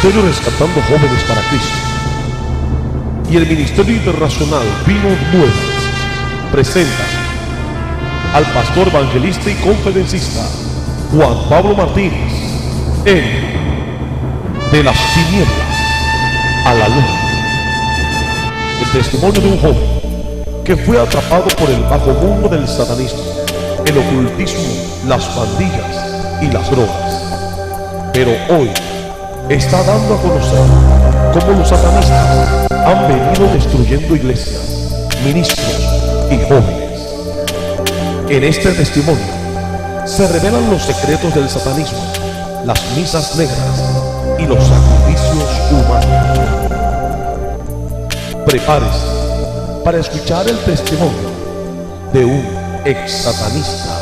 Ministerio Rescatando Jóvenes para Cristo y el Ministerio Internacional Vinos Nuevas presenta al pastor evangelista y conferencista Juan Pablo Martínez en De las Tinieblas a la Luz. El testimonio de un joven que fue atrapado por el bajo mundo del satanismo, el ocultismo, las pandillas y las drogas, pero hoy está dando a conocer cómo los satanistas han venido destruyendo iglesias, ministros y jóvenes. En este testimonio se revelan los secretos del satanismo, las misas negras y los sacrificios humanos. Prepárese para escuchar el testimonio de un ex satanista.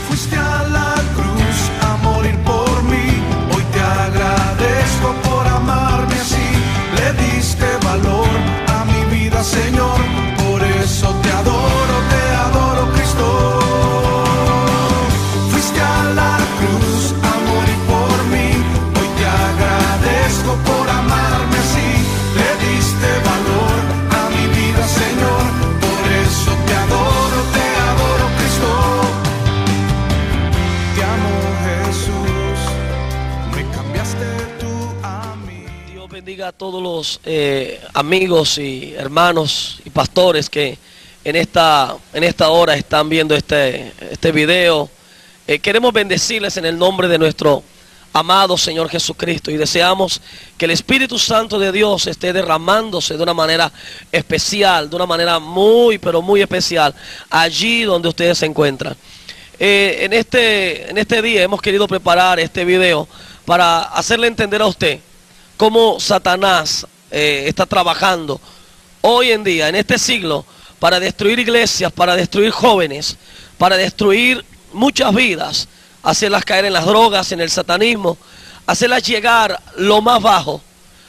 Fuiste a la cruz a morir por mí. Hoy te agradezco por amarme así. Le diste valor a mi vida, Señor. Por eso te adoro, Cristo. Fuiste a la cruz a morir por mí. Hoy te agradezco por amarme así. Le diste valor a mi vida, Señor. Por eso te adoro, Cristo. Te amo, Jesús, me cambiaste tú a mí. Dios bendiga a todos los amigos y hermanos y pastores que en esta hora están viendo este video. Queremos bendecirles en el nombre de nuestro amado Señor Jesucristo y deseamos que el Espíritu Santo de Dios esté derramándose de una manera especial, de una manera muy, pero muy especial, allí donde ustedes se encuentran. En este día hemos querido preparar este video para hacerle entender a usted cómo Satanás está trabajando hoy en día, en este siglo, para destruir iglesias, para destruir jóvenes, para destruir muchas vidas, hacerlas caer en las drogas, en el satanismo, hacerlas llegar lo más bajo.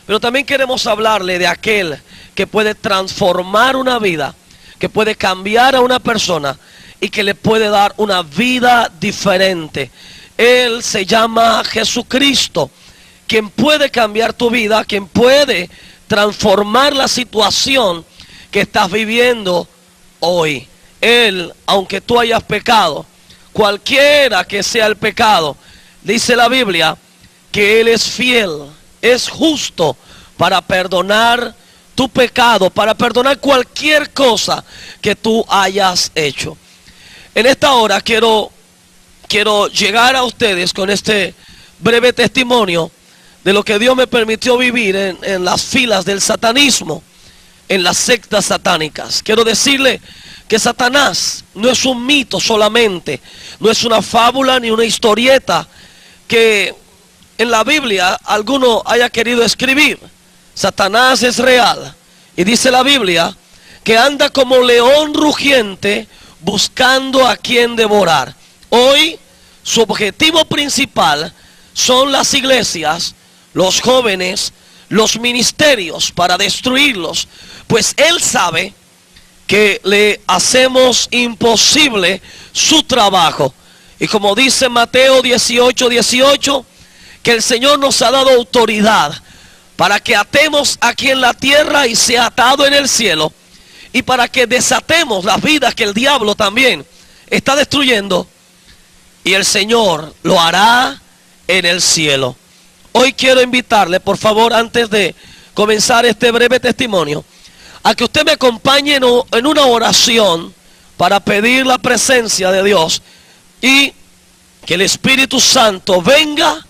Pero también queremos hablarle de aquel que puede transformar una vida, que puede cambiar a una persona y que le puede dar una vida diferente. Él se llama Jesucristo, quien puede cambiar tu vida, quien puede transformar la situación que estás viviendo hoy. Él, aunque tú hayas pecado, cualquiera que sea el pecado, dice la Biblia que Él es fiel, es justo para perdonar tu pecado, para perdonar cualquier cosa que tú hayas hecho. En esta hora quiero llegar a ustedes con este breve testimonio de lo que Dios me permitió vivir en las filas del satanismo, en las sectas satánicas. Quiero decirle que Satanás no es un mito solamente, no es una fábula ni una historieta que en la Biblia alguno haya querido escribir. Satanás es real y dice la Biblia que anda como león rugiente buscando a quien devorar. Hoy su objetivo principal son las iglesias, los jóvenes, los ministerios, para destruirlos, pues él sabe que le hacemos imposible su trabajo. Y como dice Mateo 18:18, que el Señor nos ha dado autoridad para que atemos aquí en la tierra y sea atado en el cielo, y para que desatemos las vidas que el diablo también está destruyendo, y el Señor lo hará en el cielo. Hoy quiero invitarle, por favor, antes de comenzar este breve testimonio, a que usted me acompañe en una oración para pedir la presencia de Dios y que el Espíritu Santo venga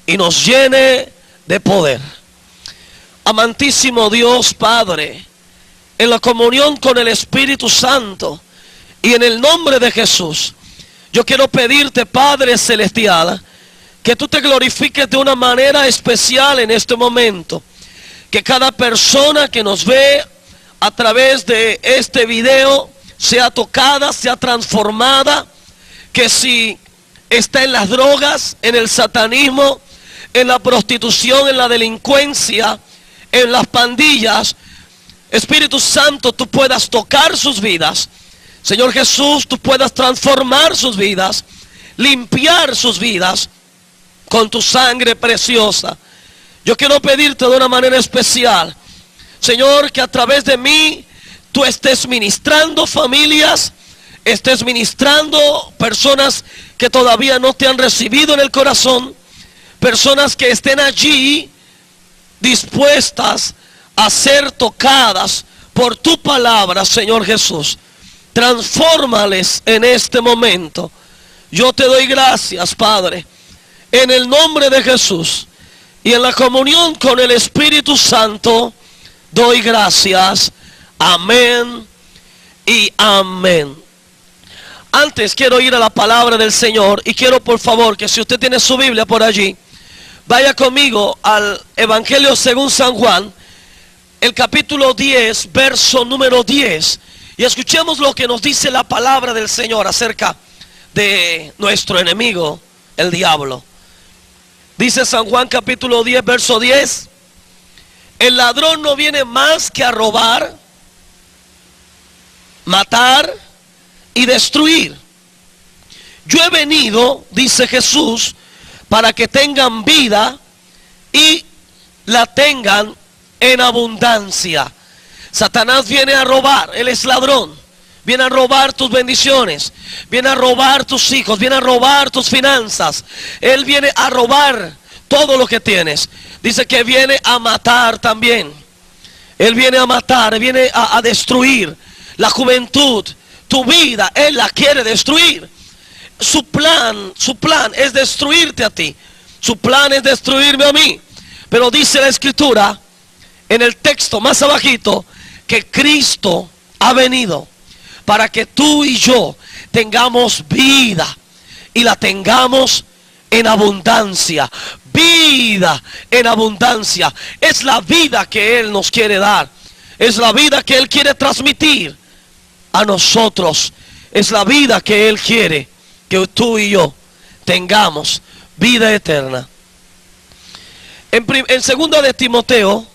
y nos llene de poder. Amantísimo Dios Padre, en la comunión con el Espíritu Santo y en el nombre de Jesús, yo quiero pedirte, Padre Celestial, que tú te glorifiques de una manera especial en este momento. Que cada persona que nos ve a través de este video sea tocada, sea transformada. Que si está en las drogas, en el satanismo, en la prostitución, en la delincuencia, en las pandillas, Espíritu Santo, tú puedas tocar sus vidas, Señor Jesús, tú puedas transformar sus vidas, limpiar sus vidas con tu sangre preciosa. Yo quiero pedirte de una manera especial, Señor, que a través de mí tú estés ministrando familias, estés ministrando personas que todavía no te han recibido en el corazón, personas que estén allí dispuestas a ser tocadas por tu palabra, Señor Jesús. Transfórmales en este momento. Yo te doy gracias, Padre, en el nombre de Jesús y en la comunión con el Espíritu Santo. Doy gracias. Amén y amén. Antes quiero ir a la palabra del Señor y quiero, por favor, que si usted tiene su Biblia por allí, vaya conmigo al Evangelio según San Juan, el capítulo 10, verso número 10, y escuchemos lo que nos dice la palabra del Señor acerca de nuestro enemigo, el diablo. Dice San Juan capítulo 10, verso 10: el ladrón no viene más que a robar, matar y destruir. Yo he venido, dice Jesús, para que tengan vida y la tengan en abundancia. Satanás viene a robar, él es ladrón. Viene a robar tus bendiciones, viene a robar tus hijos, viene a robar tus finanzas. Él viene a robar todo lo que tienes. Dice que viene a matar también. Él viene a matar, viene a destruir la juventud, tu vida. Él la quiere destruir. Su plan es destruirte a ti. Su plan es destruirme a mí. Pero dice la Escritura en el texto más abajito que Cristo ha venido para que tú y yo tengamos vida y la tengamos en abundancia. Vida en abundancia. Es la vida que Él nos quiere dar. Es la vida que Él quiere transmitir a nosotros. Es la vida que Él quiere que tú y yo tengamos, vida eterna. En 2 de Timoteo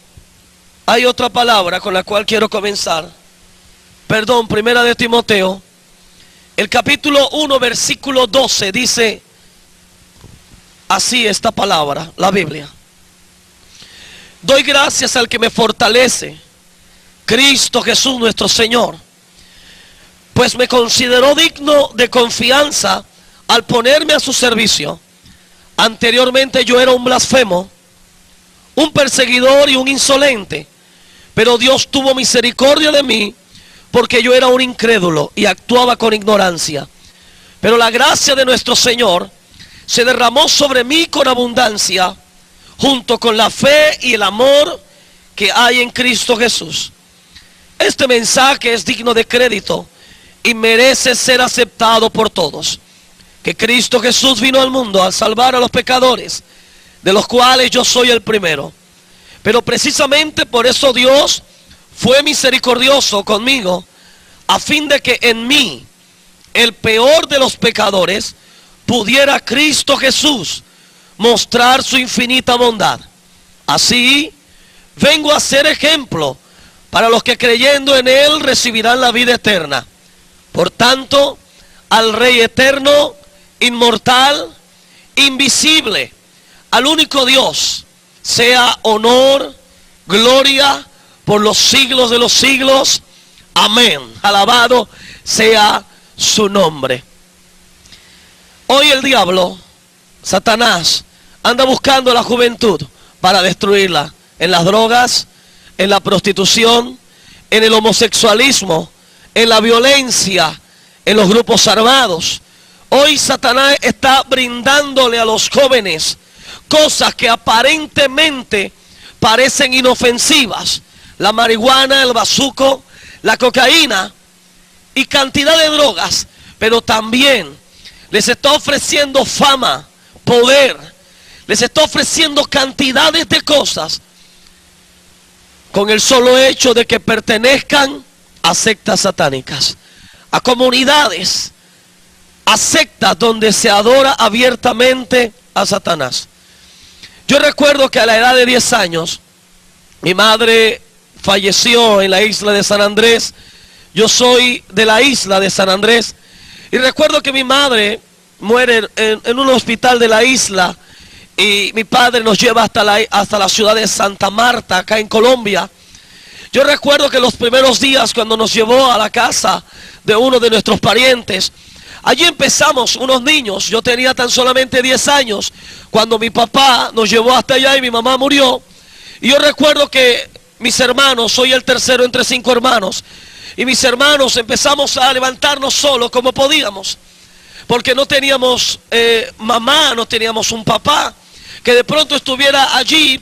hay otra palabra con la cual quiero comenzar. Perdón, 1 de Timoteo, el capítulo 1, versículo 12, dice así esta palabra, la Biblia: doy gracias al que me fortalece, Cristo Jesús nuestro Señor, pues me consideró digno de confianza al ponerme a su servicio. Anteriormente yo era un blasfemo, un perseguidor y un insolente, pero Dios tuvo misericordia de mí, porque yo era un incrédulo y actuaba con ignorancia. Pero la gracia de nuestro Señor se derramó sobre mí con abundancia, junto con la fe y el amor que hay en Cristo Jesús. Este mensaje es digno de crédito y merece ser aceptado por todos. Que Cristo Jesús vino al mundo a salvar a los pecadores, de los cuales yo soy el primero. Pero precisamente por eso Dios fue misericordioso conmigo, a fin de que en mí, el peor de los pecadores, pudiera Cristo Jesús mostrar su infinita bondad. Así vengo a ser ejemplo para los que creyendo en Él recibirán la vida eterna. Por tanto, al Rey eterno, inmortal, invisible, al único Dios, sea honor, gloria por los siglos de los siglos. Amén. Alabado sea su nombre. Hoy el diablo, Satanás, anda buscando a la juventud para destruirla en las drogas, en la prostitución, en el homosexualismo, en la violencia, en los grupos armados. Hoy Satanás está brindándole a los jóvenes cosas que aparentemente parecen inofensivas: la marihuana, el bazuco, la cocaína y cantidad de drogas. Pero también les está ofreciendo fama, poder, les está ofreciendo cantidades de cosas con el solo hecho de que pertenezcan a sectas satánicas, a comunidades, a sectas donde se adora abiertamente a Satanás. Yo recuerdo que a la edad de 10 años, mi madre falleció en la isla de San Andrés. Yo soy de la isla de San Andrés. Y recuerdo que mi madre muere en un hospital de la isla. Y mi padre nos lleva hasta la ciudad de Santa Marta, acá en Colombia. Yo recuerdo que los primeros días cuando nos llevó a la casa de uno de nuestros parientes, allí empezamos unos niños. Yo tenía tan solamente 10 años cuando mi papá nos llevó hasta allá y mi mamá murió. Y yo recuerdo que mis hermanos, soy el tercero entre 5 hermanos, y mis hermanos empezamos a levantarnos solos como podíamos, porque no teníamos mamá, no teníamos un papá que de pronto estuviera allí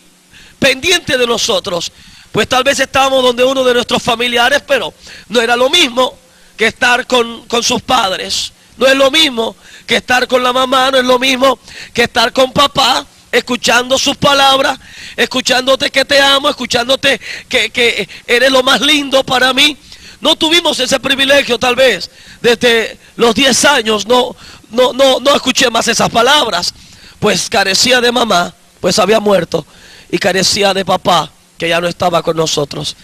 pendiente de nosotros. Pues tal vez estábamos donde uno de nuestros familiares, pero no era lo mismo que estar con sus padres. No es lo mismo que estar con la mamá, no es lo mismo que estar con papá, escuchando sus palabras, escuchándote que te amo, escuchándote que eres lo más lindo para mí. No tuvimos ese privilegio tal vez. Desde los 10 años no escuché más esas palabras. Pues carecía de mamá, pues había muerto, y carecía de papá, que ya no estaba con nosotros.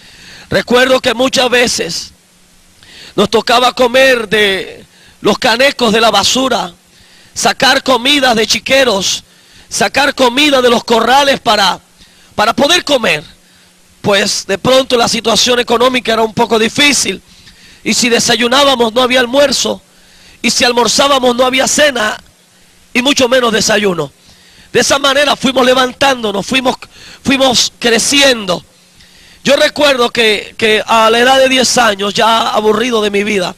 Recuerdo que muchas veces nos tocaba comer de los canecos de la basura, sacar comida de chiqueros, sacar comida de los corrales para poder comer. Pues de pronto la situación económica era un poco difícil, y si desayunábamos no había almuerzo, y si almorzábamos no había cena, y mucho menos desayuno. De esa manera fuimos levantándonos, fuimos creciendo. Yo recuerdo que a la edad de 10 años, ya aburrido de mi vida,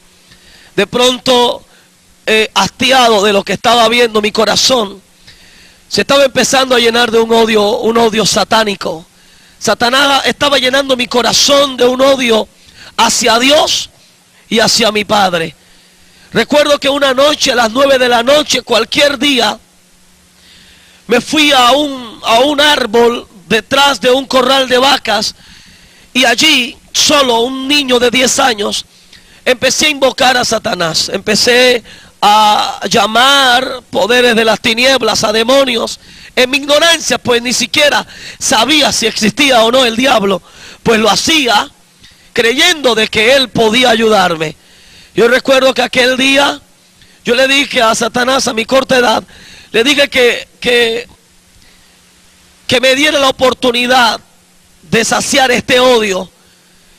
de pronto hastiado de lo que estaba viendo, mi corazón se estaba empezando a llenar de un odio satánico. Satanás estaba llenando mi corazón de un odio hacia Dios y hacia mi padre. Recuerdo que una noche, a las 9 de la noche, cualquier día, me fui a un árbol detrás de un corral de vacas, y allí, solo un niño de 10 años, empecé a invocar a Satanás. Empecé a llamar poderes de las tinieblas, a demonios. En mi ignorancia, pues ni siquiera sabía si existía o no el diablo, pues lo hacía creyendo de que él podía ayudarme. Yo recuerdo que aquel día yo le dije a Satanás, a mi corta edad, le dije que me diera la oportunidad de saciar este odio,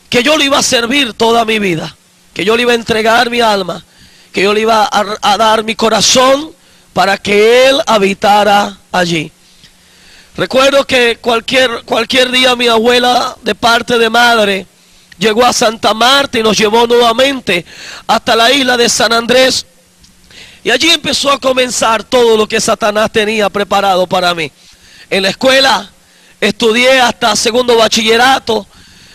que yo le iba a servir toda mi vida, que yo le iba a entregar mi alma, que yo le iba a dar mi corazón para que él habitara allí. Recuerdo que cualquier día mi abuela, de parte de madre, llegó a Santa Marta y nos llevó nuevamente hasta la isla de San Andrés. Y allí empezó a comenzar todo lo que Satanás tenía preparado para mí. En la escuela estudié hasta segundo bachillerato.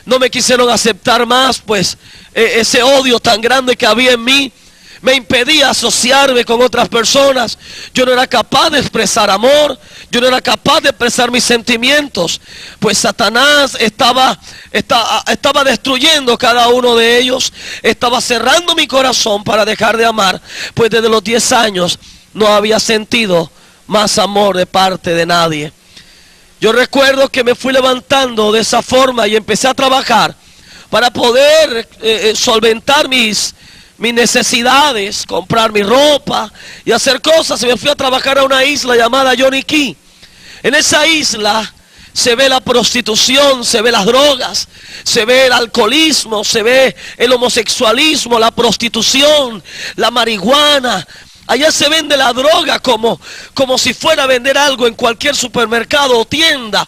No me quisieron aceptar más, pues ese odio tan grande que había en mí me impedía asociarme con otras personas. Yo no era capaz de expresar amor, yo no era capaz de expresar mis sentimientos, pues Satanás estaba destruyendo cada uno de ellos, estaba cerrando mi corazón para dejar de amar, pues desde los 10 años no había sentido más amor de parte de nadie. Yo recuerdo que me fui levantando de esa forma y empecé a trabajar para poder solventar mis necesidades, comprar mi ropa y hacer cosas. Y me fui a trabajar a una isla llamada Johnny Key. En esa isla se ve la prostitución, se ve las drogas, se ve el alcoholismo, se ve el homosexualismo, la prostitución, la marihuana. Allá se vende la droga como si fuera a vender algo en cualquier supermercado o tienda.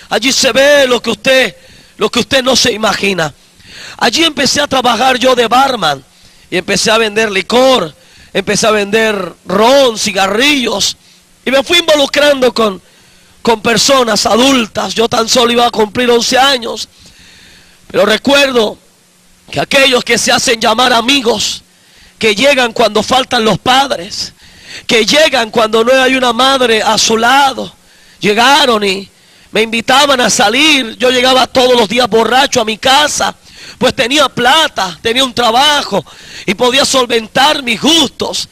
Allí se ve lo que usted no se imagina. Allí empecé a trabajar yo de barman. Y empecé a vender licor, empecé a vender ron, cigarrillos. Y me fui involucrando con personas adultas. Yo tan solo iba a cumplir 11 años. Pero recuerdo que aquellos que se hacen llamar amigos, que llegan cuando faltan los padres, que llegan cuando no hay una madre a su lado, llegaron y me invitaban a salir. Yo llegaba todos los días borracho a mi casa, pues tenía plata, tenía un trabajo y podía solventar mis gustos.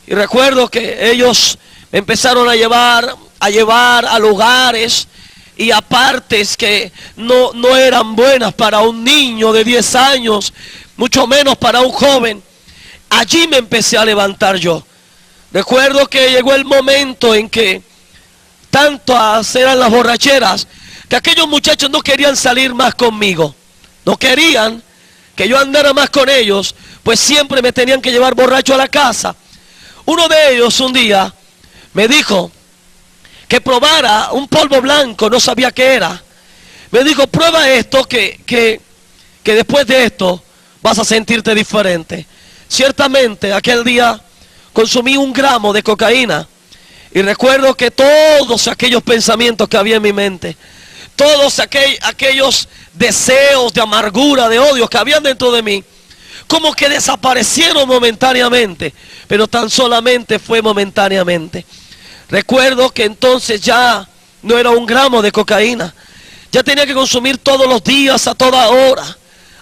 Y recuerdo que ellos me empezaron a llevar a lugares y a partes que no eran buenas para un niño de 10 años. mucho menos para un joven. Allí me empecé a levantar yo. Recuerdo que llegó el momento en que tantas eran las borracheras que aquellos muchachos no querían salir más conmigo. No querían que yo andara más con ellos, pues siempre me tenían que llevar borracho a la casa. Uno de ellos un día me dijo que probara un polvo blanco, no sabía qué era. Me dijo, prueba esto que después de esto vas a sentirte diferente. Ciertamente aquel día consumí 1 gramo de cocaína y recuerdo que todos aquellos pensamientos que había en mi mente, todos aquellos deseos de amargura, de odio que habían dentro de mí, como que desaparecieron momentáneamente, pero tan solamente fue momentáneamente. Recuerdo que entonces ya no era 1 gramo de cocaína, ya tenía que consumir todos los días, a toda hora,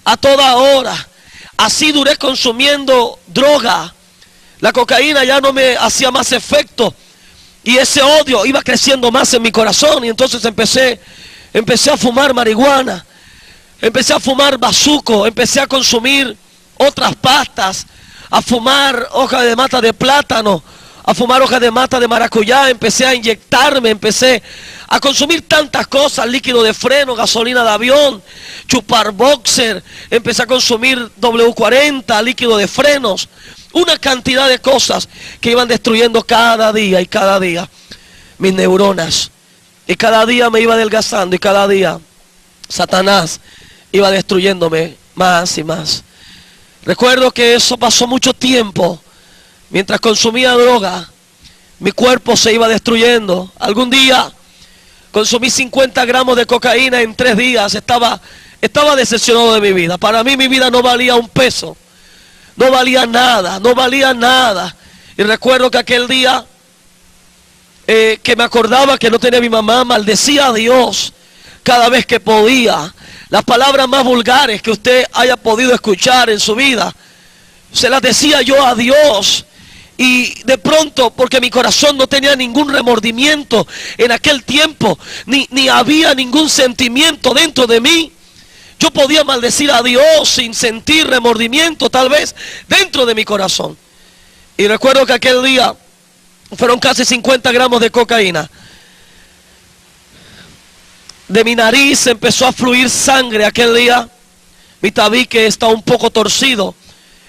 a toda hora. Así duré consumiendo droga. La cocaína ya no me hacía más efecto y ese odio iba creciendo más en mi corazón. Y entonces empecé a fumar marihuana, empecé a fumar bazuco, empecé a consumir otras pastas, a fumar hoja de mata de plátano, a fumar hoja de mata de maracuyá, empecé a inyectarme, empecé a consumir tantas cosas, líquido de freno, gasolina de avión, chupar boxer, empecé a consumir W40, líquido de frenos, una cantidad de cosas que iban destruyendo cada día y cada día mis neuronas. Y cada día me iba adelgazando y cada día Satanás iba destruyéndome más y más. Recuerdo que eso pasó mucho tiempo. Mientras consumía droga, mi cuerpo se iba destruyendo. Algún día consumí 50 gramos de cocaína en 3 días. Estaba decepcionado de mi vida. Para mí mi vida no valía 1 peso. No valía nada, no valía nada. Y recuerdo que aquel día que me acordaba que no tenía a mi mamá, maldecía a Dios cada vez que podía. Las palabras más vulgares que usted haya podido escuchar en su vida, se las decía yo a Dios. Y de pronto, porque mi corazón no tenía ningún remordimiento en aquel tiempo, ni había ningún sentimiento dentro de mí, yo podía maldecir a Dios sin sentir remordimiento tal vez dentro de mi corazón. Y recuerdo que aquel día fueron casi 50 gramos de cocaína. De mi nariz empezó a fluir sangre aquel día. Mi tabique estaba un poco torcido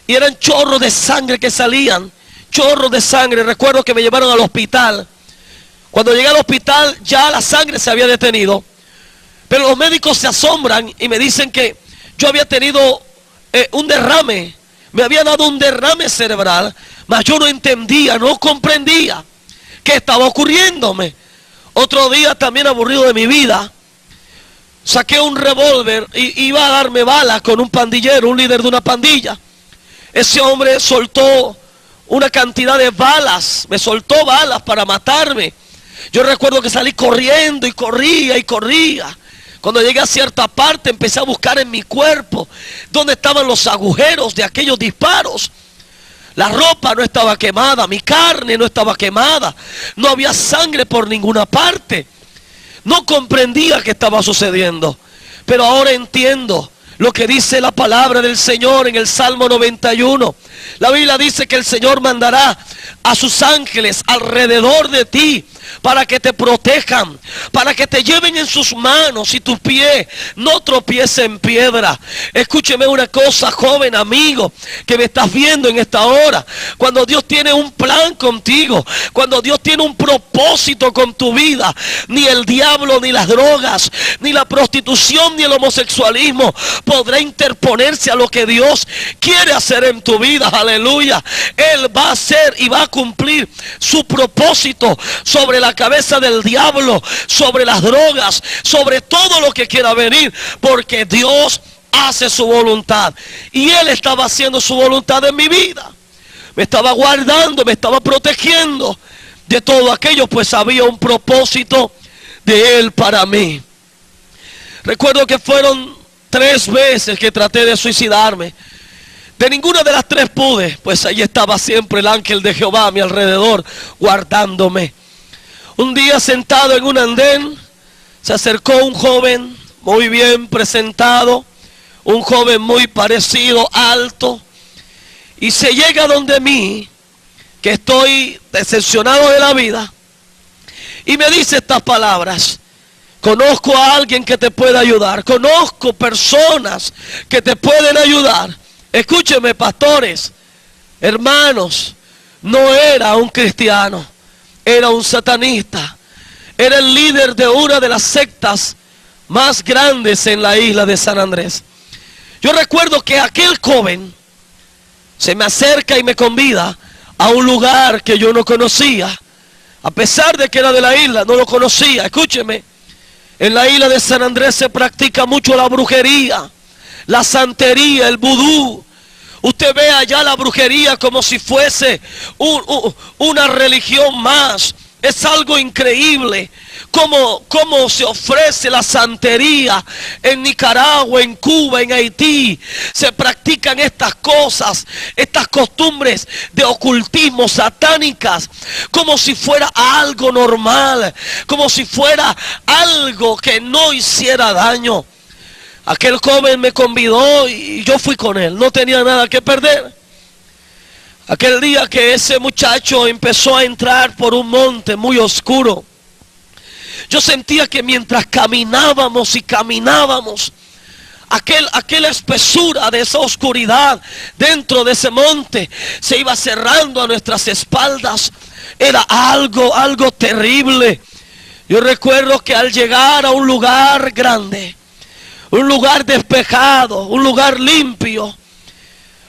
y eran chorros de sangre que salían. Chorros de sangre. Recuerdo que me llevaron al hospital. Cuando llegué al hospital ya la sangre se había detenido, pero los médicos se asombran y me dicen que yo había tenido un derrame. Me había dado un derrame cerebral, mas yo no entendía, no comprendía qué estaba ocurriéndome. Otro día, también aburrido de mi vida, saqué un revólver y iba a darme balas con un pandillero, un líder de una pandilla. Ese hombre soltó una cantidad de balas, me soltó balas para matarme. Yo recuerdo que salí corriendo y corría y corría. Cuando llegué a cierta parte empecé a buscar en mi cuerpo dónde estaban los agujeros de aquellos disparos. La ropa no estaba quemada, mi carne no estaba quemada, no había sangre por ninguna parte. No comprendía qué estaba sucediendo, pero ahora entiendo lo que dice la palabra del Señor en el Salmo 91. La Biblia dice que el Señor mandará a sus ángeles alrededor de ti para que te protejan, para que te lleven en sus manos y tu pie no tropiece en piedra. Escúcheme una cosa, joven amigo que me estás viendo en esta hora. Cuando Dios tiene un plan contigo, cuando Dios tiene un propósito con tu vida, ni el diablo, ni las drogas, ni la prostitución, ni el homosexualismo podrá interponerse a lo que Dios quiere hacer en tu vida. Aleluya. Él va a hacer y va a cumplir su propósito sobre la cabeza del diablo, sobre las drogas, sobre todo lo que quiera venir, porque Dios hace su voluntad y Él estaba haciendo su voluntad en mi vida. Me estaba guardando, me estaba protegiendo de todo aquello, pues había un propósito de Él para mí. Recuerdo que fueron 3 veces que traté de suicidarme. De ninguna de las 3 pude, pues ahí estaba siempre el ángel de Jehová a mi alrededor, guardándome. Un día, sentado en un andén, se acercó un joven muy bien presentado, un joven muy parecido, alto, y se llega donde mí, que estoy decepcionado de la vida, y me dice estas palabras: conozco a alguien que te puede ayudar, conozco personas que te pueden ayudar. Escúcheme, pastores, hermanos, no era un cristiano, era un satanista, era el líder de una de las sectas más grandes en la isla de San Andrés. Yo recuerdo que aquel joven se me acerca y me convida a un lugar que yo no conocía, a pesar de que era de la isla, no lo conocía. Escúcheme, en la isla de San Andrés se practica mucho la brujería, la santería, el vudú. Usted ve allá la brujería como si fuese una religión más. Es algo increíble cómo se ofrece la santería en Nicaragua, en Cuba, en Haití. Se practican estas cosas, estas costumbres de ocultismo satánicas, como si fuera algo normal, como si fuera algo que no hiciera daño. Aquel joven me convidó y yo fui con él, no tenía nada que perder. Aquel día que ese muchacho empezó a entrar por un monte muy oscuro, yo sentía que mientras caminábamos y caminábamos, aquella espesura de esa oscuridad dentro de ese monte se iba cerrando a nuestras espaldas. Era algo terrible. Yo recuerdo que al llegar a un lugar grande, un lugar despejado, un lugar limpio,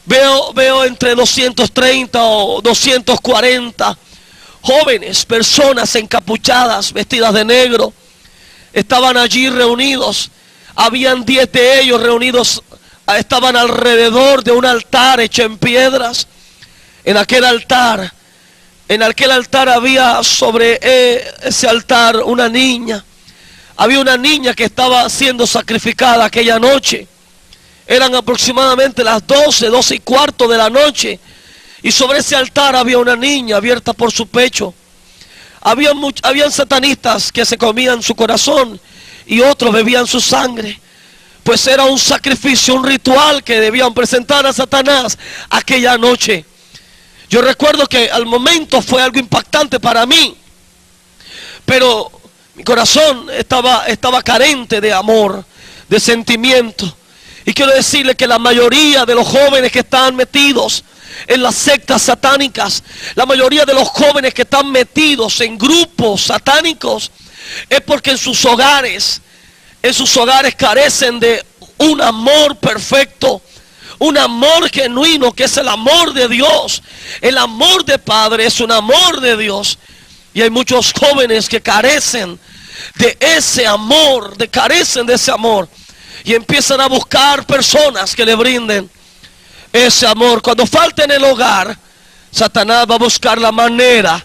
veo entre 230 o 240 jóvenes, personas encapuchadas, vestidas de negro. Estaban allí reunidos. Habían 10 de ellos reunidos, estaban alrededor de un altar hecho en piedras. En aquel altar había sobre ese altar una niña. Había una niña que estaba siendo sacrificada aquella noche. Eran aproximadamente las 12 y cuarto de la noche. Y sobre ese altar había una niña abierta por su pecho. Habían satanistas que se comían su corazón y otros bebían su sangre. Pues era un sacrificio, un ritual que debían presentar a Satanás aquella noche. Yo recuerdo que al momento fue algo impactante para mí. Pero mi corazón estaba carente de amor, de sentimiento. Y quiero decirle que la mayoría de los jóvenes que están metidos en las sectas satánicas, la mayoría de los jóvenes que están metidos en grupos satánicos, es porque en sus hogares carecen de un amor perfecto, un amor genuino que es el amor de Dios. El amor de Padre es un amor de Dios. Y hay muchos jóvenes que carecen de ese amor, carecen de ese amor. Y empiezan a buscar personas que le brinden ese amor. Cuando falta en el hogar, Satanás va a buscar la manera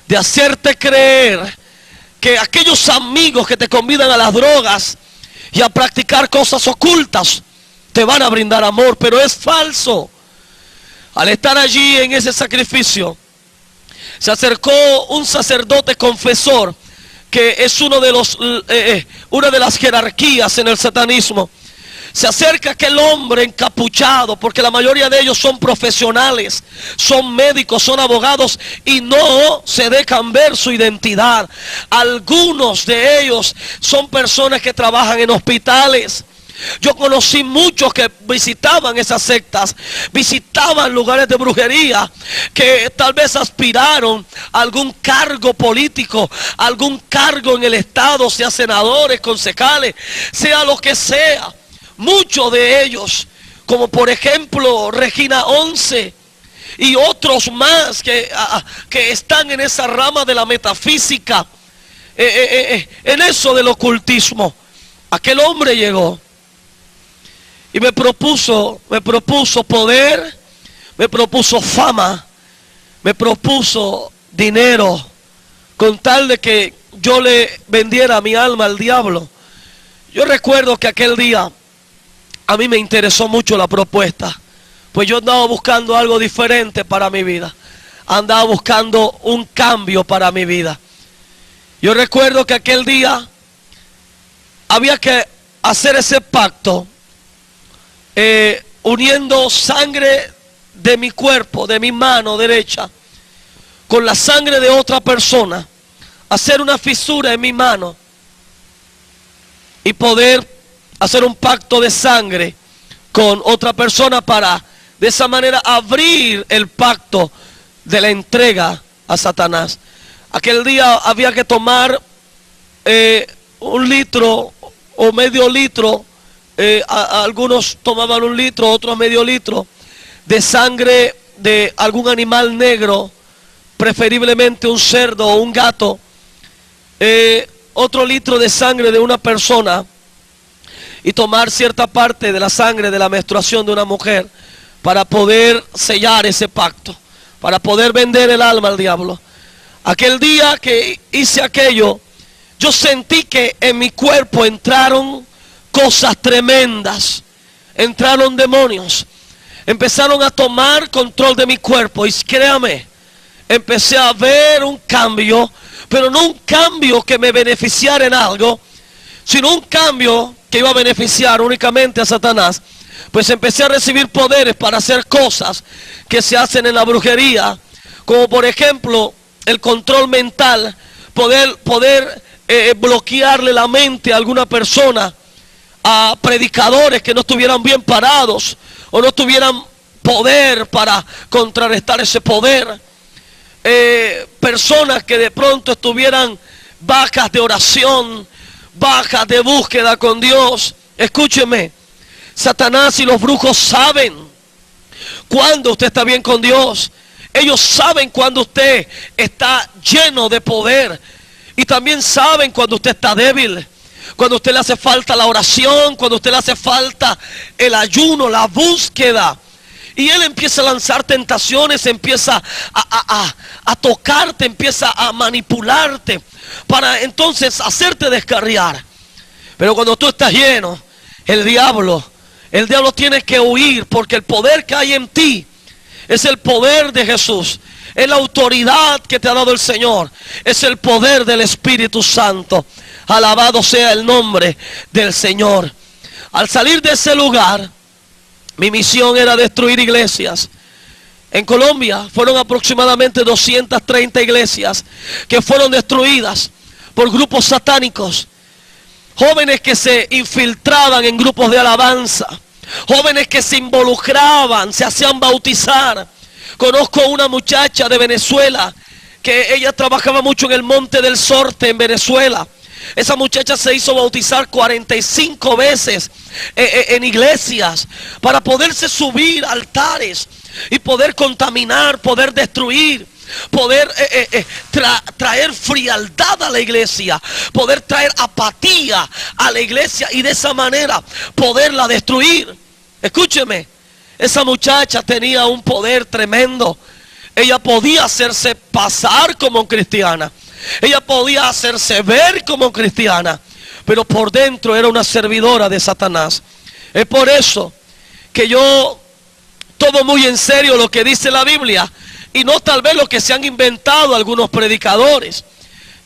de hacerte creer que aquellos amigos que te convidan a las drogas y a practicar cosas ocultas te van a brindar amor, pero es falso. Al estar allí en ese sacrificio, se acercó un sacerdote confesor, que es una de las jerarquías en el satanismo. Se acerca aquel hombre encapuchado, porque la mayoría de ellos son profesionales, son médicos, son abogados y no se dejan ver su identidad. Algunos de ellos son personas que trabajan en hospitales. Yo conocí muchos que visitaban esas sectas, visitaban lugares de brujería, que tal vez aspiraron a algún cargo político, algún cargo en el estado, sea senadores, concejales, sea lo que sea. Muchos de ellos, como por ejemplo Regina 11 y otros más que están en esa rama de la metafísica, en eso del ocultismo. Aquel hombre llegó y me propuso poder, me propuso fama, me propuso dinero, con tal de que yo le vendiera mi alma al diablo. Yo recuerdo que aquel día a mí me interesó mucho la propuesta, pues yo andaba buscando algo diferente para mi vida, andaba buscando un cambio para mi vida. Yo recuerdo que aquel día había que hacer ese pacto uniendo sangre de mi cuerpo, de mi mano derecha, con la sangre de otra persona, hacer una fisura en mi mano y poder hacer un pacto de sangre con otra persona para de esa manera abrir el pacto de la entrega a Satanás. Aquel día había que tomar 1 litro o medio litro, algunos tomaban 1 litro, otros medio litro de sangre de algún animal negro, preferiblemente un cerdo o un gato, otro litro de sangre de una persona y tomar cierta parte de la sangre de la menstruación de una mujer para poder sellar ese pacto, para poder vender el alma al diablo. Aquel día que hice aquello, yo sentí que en mi cuerpo entraron cosas tremendas, entraron demonios, empezaron a tomar control de mi cuerpo y créame, empecé a ver un cambio, pero no un cambio que me beneficiara en algo, sino un cambio que iba a beneficiar únicamente a Satanás. Pues empecé a recibir poderes para hacer cosas que se hacen en la brujería, como por ejemplo el control mental, poder bloquearle la mente a alguna persona, a predicadores que no estuvieran bien parados o no tuvieran poder para contrarrestar ese poder, personas que de pronto estuvieran bajas de oración, bajas de búsqueda con Dios. Escúcheme, Satanás y los brujos saben cuando usted está bien con Dios. Ellos saben cuando usted está lleno de poder y también saben cuando usted está débil, cuando a usted le hace falta la oración, cuando a usted le hace falta el ayuno, la búsqueda. Y él empieza a lanzar tentaciones, empieza a tocarte, empieza a manipularte para entonces hacerte descarriar. Pero cuando tú estás lleno, el diablo tiene que huir, porque el poder que hay en ti es el poder de Jesús, es la autoridad que te ha dado el Señor, es el poder del Espíritu Santo. Alabado sea el nombre del Señor. Al salir de ese lugar, mi misión era destruir iglesias. En Colombia fueron aproximadamente 230 iglesias que fueron destruidas por grupos satánicos. Jóvenes que se infiltraban en grupos de alabanza, jóvenes que se involucraban, se hacían bautizar. Conozco una muchacha de Venezuela que ella trabajaba mucho en el Monte del Sorte en Venezuela. Esa muchacha se hizo bautizar 45 veces en iglesias para poderse subir a altares y poder contaminar, poder destruir, poder traer frialdad a la iglesia, poder traer apatía a la iglesia y de esa manera poderla destruir. Escúcheme, esa muchacha tenía un poder tremendo. Ella podía hacerse pasar como cristiana, ella podía hacerse ver como cristiana, pero por dentro era una servidora de Satanás. Es por eso que yo tomo muy en serio lo que dice la Biblia y no tal vez lo que se han inventado algunos predicadores,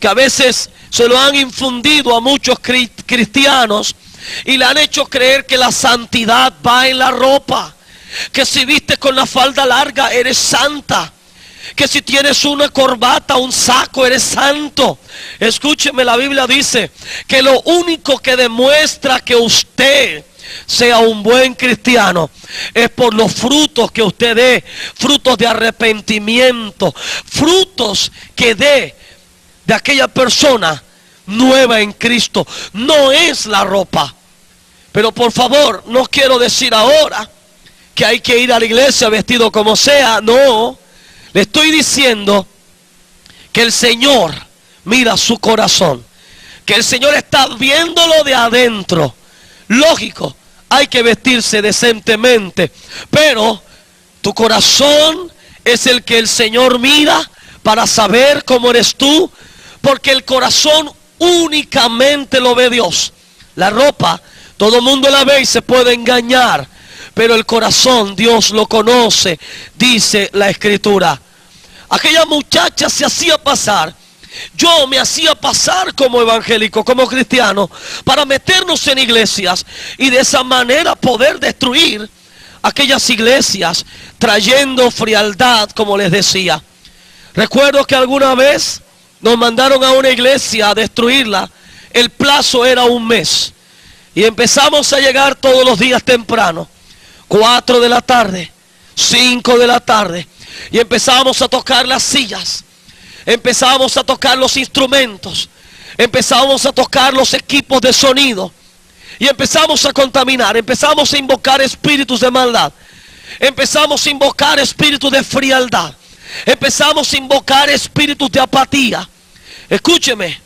que a veces se lo han infundido a muchos cristianos y le han hecho creer que la santidad va en la ropa, que si vistes con la falda larga eres santa, que si tienes una corbata, un saco, eres santo. Escúcheme, la Biblia dice que lo único que demuestra que usted sea un buen cristiano es por los frutos que usted dé, frutos de arrepentimiento, frutos que dé de aquella persona nueva en Cristo. No es la ropa. Pero por favor, no quiero decir ahora que hay que ir a la iglesia vestido como sea. No, le estoy diciendo que el Señor mira su corazón, que el Señor está viéndolo de adentro. Lógico, hay que vestirse decentemente, pero tu corazón es el que el Señor mira para saber cómo eres tú, porque el corazón únicamente lo ve Dios. La ropa, todo el mundo la ve y se puede engañar, pero el corazón Dios lo conoce, dice la Escritura. Aquella muchacha se hacía pasar yo me hacía pasar como evangélico, como cristiano, para meternos en iglesias y de esa manera poder destruir aquellas iglesias, trayendo frialdad, como les decía. Recuerdo que alguna vez nos mandaron a una iglesia a destruirla. El plazo era un mes y empezamos a llegar todos los días temprano, 4 de la tarde, 5 de la tarde, y empezamos a tocar las sillas, empezamos a tocar los instrumentos, empezamos a tocar los equipos de sonido y empezamos a contaminar, empezamos a invocar espíritus de maldad, empezamos a invocar espíritus de frialdad, empezamos a invocar espíritus de apatía. Escúcheme,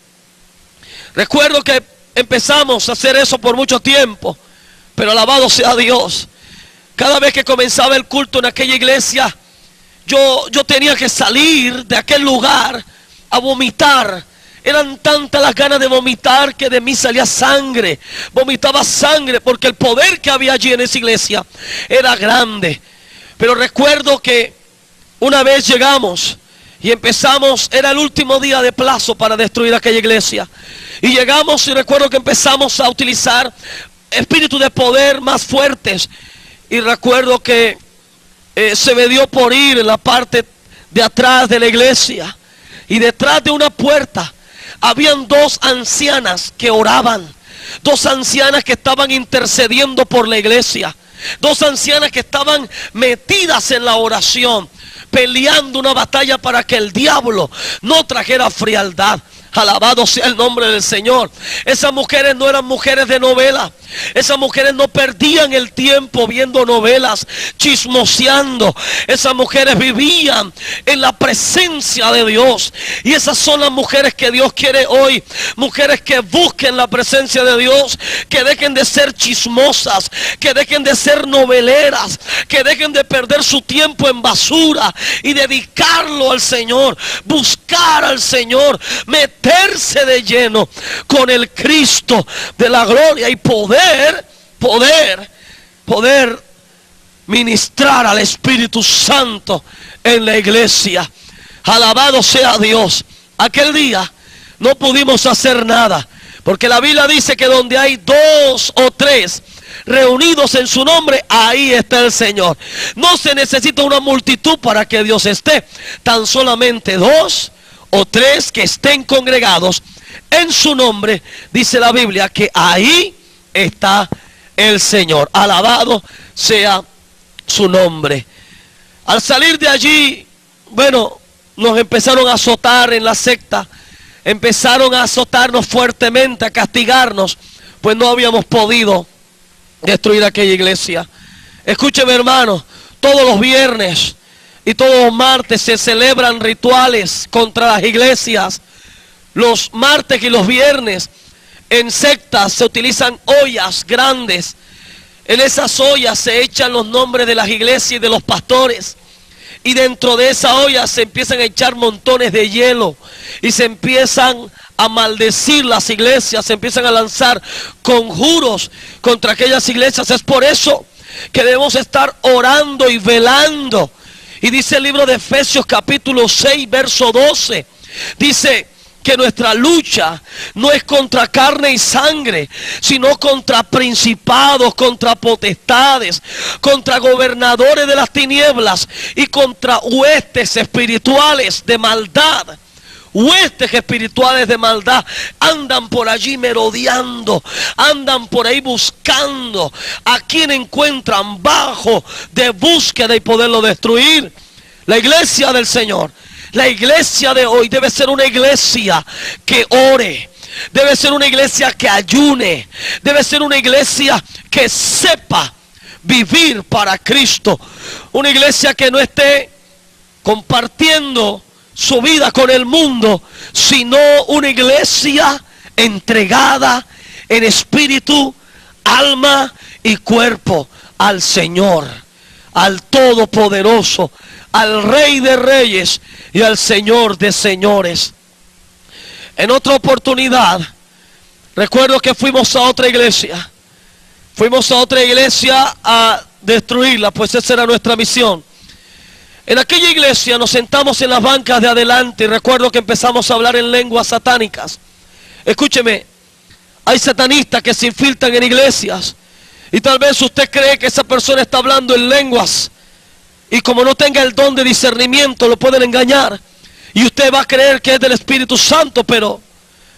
recuerdo que empezamos a hacer eso por mucho tiempo, pero alabado sea Dios. Cada vez que comenzaba el culto en aquella iglesia, yo tenía que salir de aquel lugar a vomitar. Eran tantas las ganas de vomitar que de mí salía sangre. Vomitaba sangre porque el poder que había allí en esa iglesia era grande. Pero recuerdo que una vez llegamos y empezamos, era el último día de plazo para destruir aquella iglesia. Y llegamos y recuerdo que empezamos a utilizar espíritus de poder más fuertes. Y recuerdo que se me dio por ir en la parte de atrás de la iglesia. Y detrás de una puerta habían 2 ancianas que oraban. 2 ancianas que estaban intercediendo por la iglesia. 2 ancianas que estaban metidas en la oración, peleando una batalla para que el diablo no trajera frialdad. Alabado sea el nombre del Señor. Esas mujeres no eran mujeres de novela. Esas mujeres no perdían el tiempo viendo novelas, chismoseando. Esas mujeres vivían en la presencia de Dios. Y esas son las mujeres que Dios quiere hoy. Mujeres que busquen la presencia de Dios, que dejen de ser chismosas, que dejen de ser noveleras, que dejen de perder su tiempo en basura y dedicarlo al Señor, buscar al Señor, meterse de lleno con el Cristo de la gloria y poder ministrar al Espíritu Santo en la iglesia. Alabado sea Dios. Aquel día no pudimos hacer nada, porque la Biblia dice que donde hay 2 o 3 reunidos en su nombre, ahí está el Señor. No se necesita una multitud para que Dios esté. Tan solamente 2 o 3 que estén congregados en su nombre, dice la Biblia, que ahí está el Señor. Alabado sea su nombre. Al salir de allí, bueno, nos empezaron a azotar en la secta. Empezaron a azotarnos fuertemente, a castigarnos, pues no habíamos podido destruir aquella iglesia. Escúcheme, hermano, todos los viernes y todos los martes se celebran rituales contra las iglesias. Los martes y los viernes en sectas se utilizan ollas grandes. En esas ollas se echan los nombres de las iglesias y de los pastores. Y dentro de esa olla se empiezan a echar montones de hielo. Y se empiezan a maldecir las iglesias. Se empiezan a lanzar conjuros contra aquellas iglesias. Es por eso que debemos estar orando y velando. Y dice el libro de Efesios capítulo 6 verso 12. Dice que nuestra lucha no es contra carne y sangre, sino contra principados, contra potestades, contra gobernadores de las tinieblas y contra huestes espirituales de maldad. Huestes espirituales de maldad andan por allí merodeando, andan por ahí buscando a quien encuentran bajo de búsqueda y poderlo destruir. La iglesia del Señor, la iglesia de hoy debe ser una iglesia que ore, debe ser una iglesia que ayune, debe ser una iglesia que sepa vivir para Cristo, una iglesia que no esté compartiendo su vida con el mundo, sino una iglesia entregada en espíritu, alma y cuerpo al Señor, al Todopoderoso, al Rey de Reyes y al Señor de Señores. En otra oportunidad, recuerdo que fuimos a otra iglesia. Fuimos a otra iglesia a destruirla, pues esa era nuestra misión. En aquella iglesia nos sentamos en las bancas de adelante y recuerdo que empezamos a hablar en lenguas satánicas. Escúcheme, hay satanistas que se infiltran en iglesias y tal vez usted cree que esa persona está hablando en lenguas y como no tenga el don de discernimiento lo pueden engañar y usted va a creer que es del Espíritu Santo, pero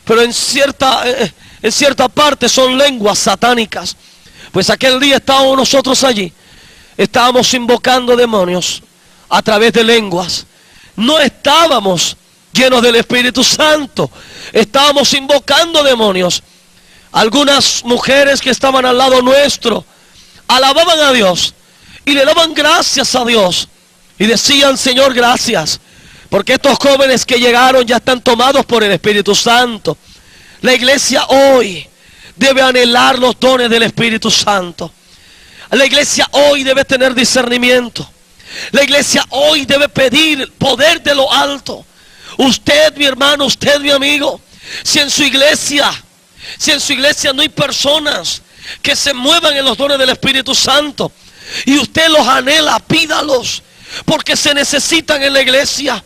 en cierta parte son lenguas satánicas. Pues aquel día estábamos nosotros allí, estábamos invocando demonios a través de lenguas. No estábamos llenos del Espíritu Santo, estábamos invocando demonios. Algunas mujeres que estaban al lado nuestro alababan a Dios y le daban gracias a Dios y decían: Señor, gracias, porque estos jóvenes que llegaron ya están tomados por el Espíritu Santo. La iglesia hoy debe anhelar los dones del Espíritu Santo. La iglesia hoy debe tener discernimiento. La iglesia hoy debe pedir poder de lo alto. Usted, mi hermano, usted, mi amigo, si en su iglesia no hay personas que se muevan en los dones del Espíritu Santo y usted los anhela, pídalos, porque se necesitan en la iglesia.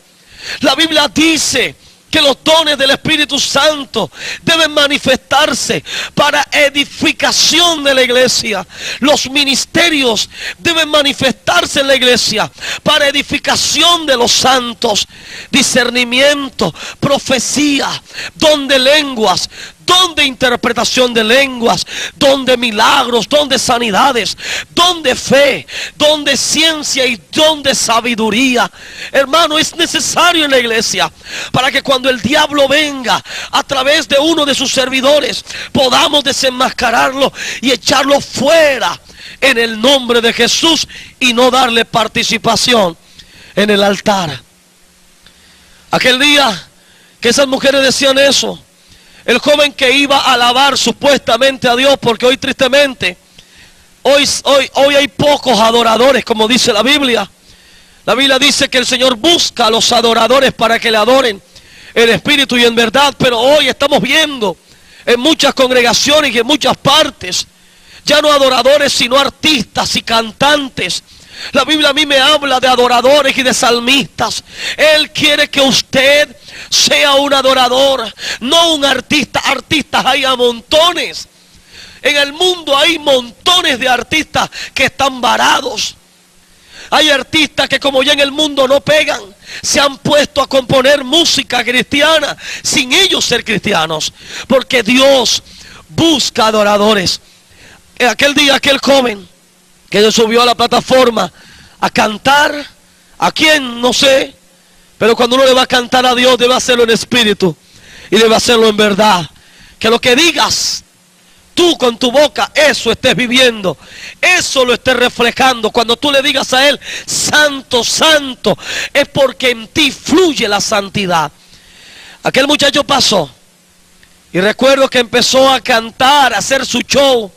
La Biblia dice que los dones del Espíritu Santo deben manifestarse para edificación de la iglesia. Los ministerios deben manifestarse en la iglesia para edificación de los santos. Discernimiento, profecía, don de lenguas, don de interpretación de lenguas, don de milagros, don de sanidades, don de fe, don de ciencia y don de sabiduría. Hermano, es necesario en la iglesia para que cuando el diablo venga a través de uno de sus servidores podamos desenmascararlo y echarlo fuera en el nombre de Jesús y no darle participación en el altar. Aquel día que esas mujeres decían eso, el joven que iba a alabar supuestamente a Dios, porque hoy tristemente, hoy hay pocos adoradores, como dice la Biblia. La Biblia dice que el Señor busca a los adoradores para que le adoren en espíritu y en verdad, pero hoy estamos viendo en muchas congregaciones y en muchas partes, ya no adoradores sino artistas y cantantes. La Biblia a mí me habla de adoradores y de salmistas. Él quiere que usted sea un adorador, no un artista. Artistas hay a montones. En el mundo hay montones de artistas que están varados. Hay artistas que como ya en el mundo no pegan, se han puesto a componer música cristiana sin ellos ser cristianos, porque Dios busca adoradores. En aquel día, aquel joven que se subió a la plataforma a cantar, ¿a quién? No sé, pero cuando uno le va a cantar a Dios debe hacerlo en espíritu y debe hacerlo en verdad. Que lo que digas tú con tu boca, eso estés viviendo, eso lo estés reflejando. Cuando tú le digas a Él, santo, santo, es porque en ti fluye la santidad. Aquel muchacho pasó y recuerdo que empezó a cantar, a hacer su show,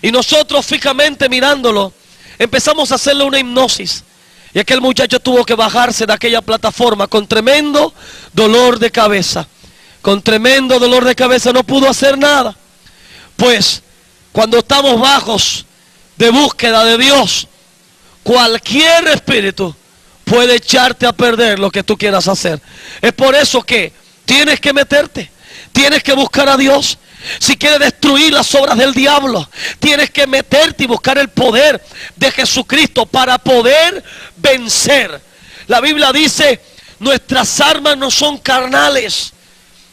y nosotros fijamente mirándolo empezamos a hacerle una hipnosis, y aquel muchacho tuvo que bajarse de aquella plataforma con tremendo dolor de cabeza. Con tremendo dolor de cabeza, no pudo hacer nada. Pues cuando estamos bajos de búsqueda de Dios, cualquier espíritu puede echarte a perder lo que tú quieras hacer. Es por eso que tienes que meterte, tienes que buscar a Dios. Si quieres destruir las obras del diablo, tienes que meterte y buscar el poder de Jesucristo para poder vencer. La Biblia dice, nuestras armas no son carnales,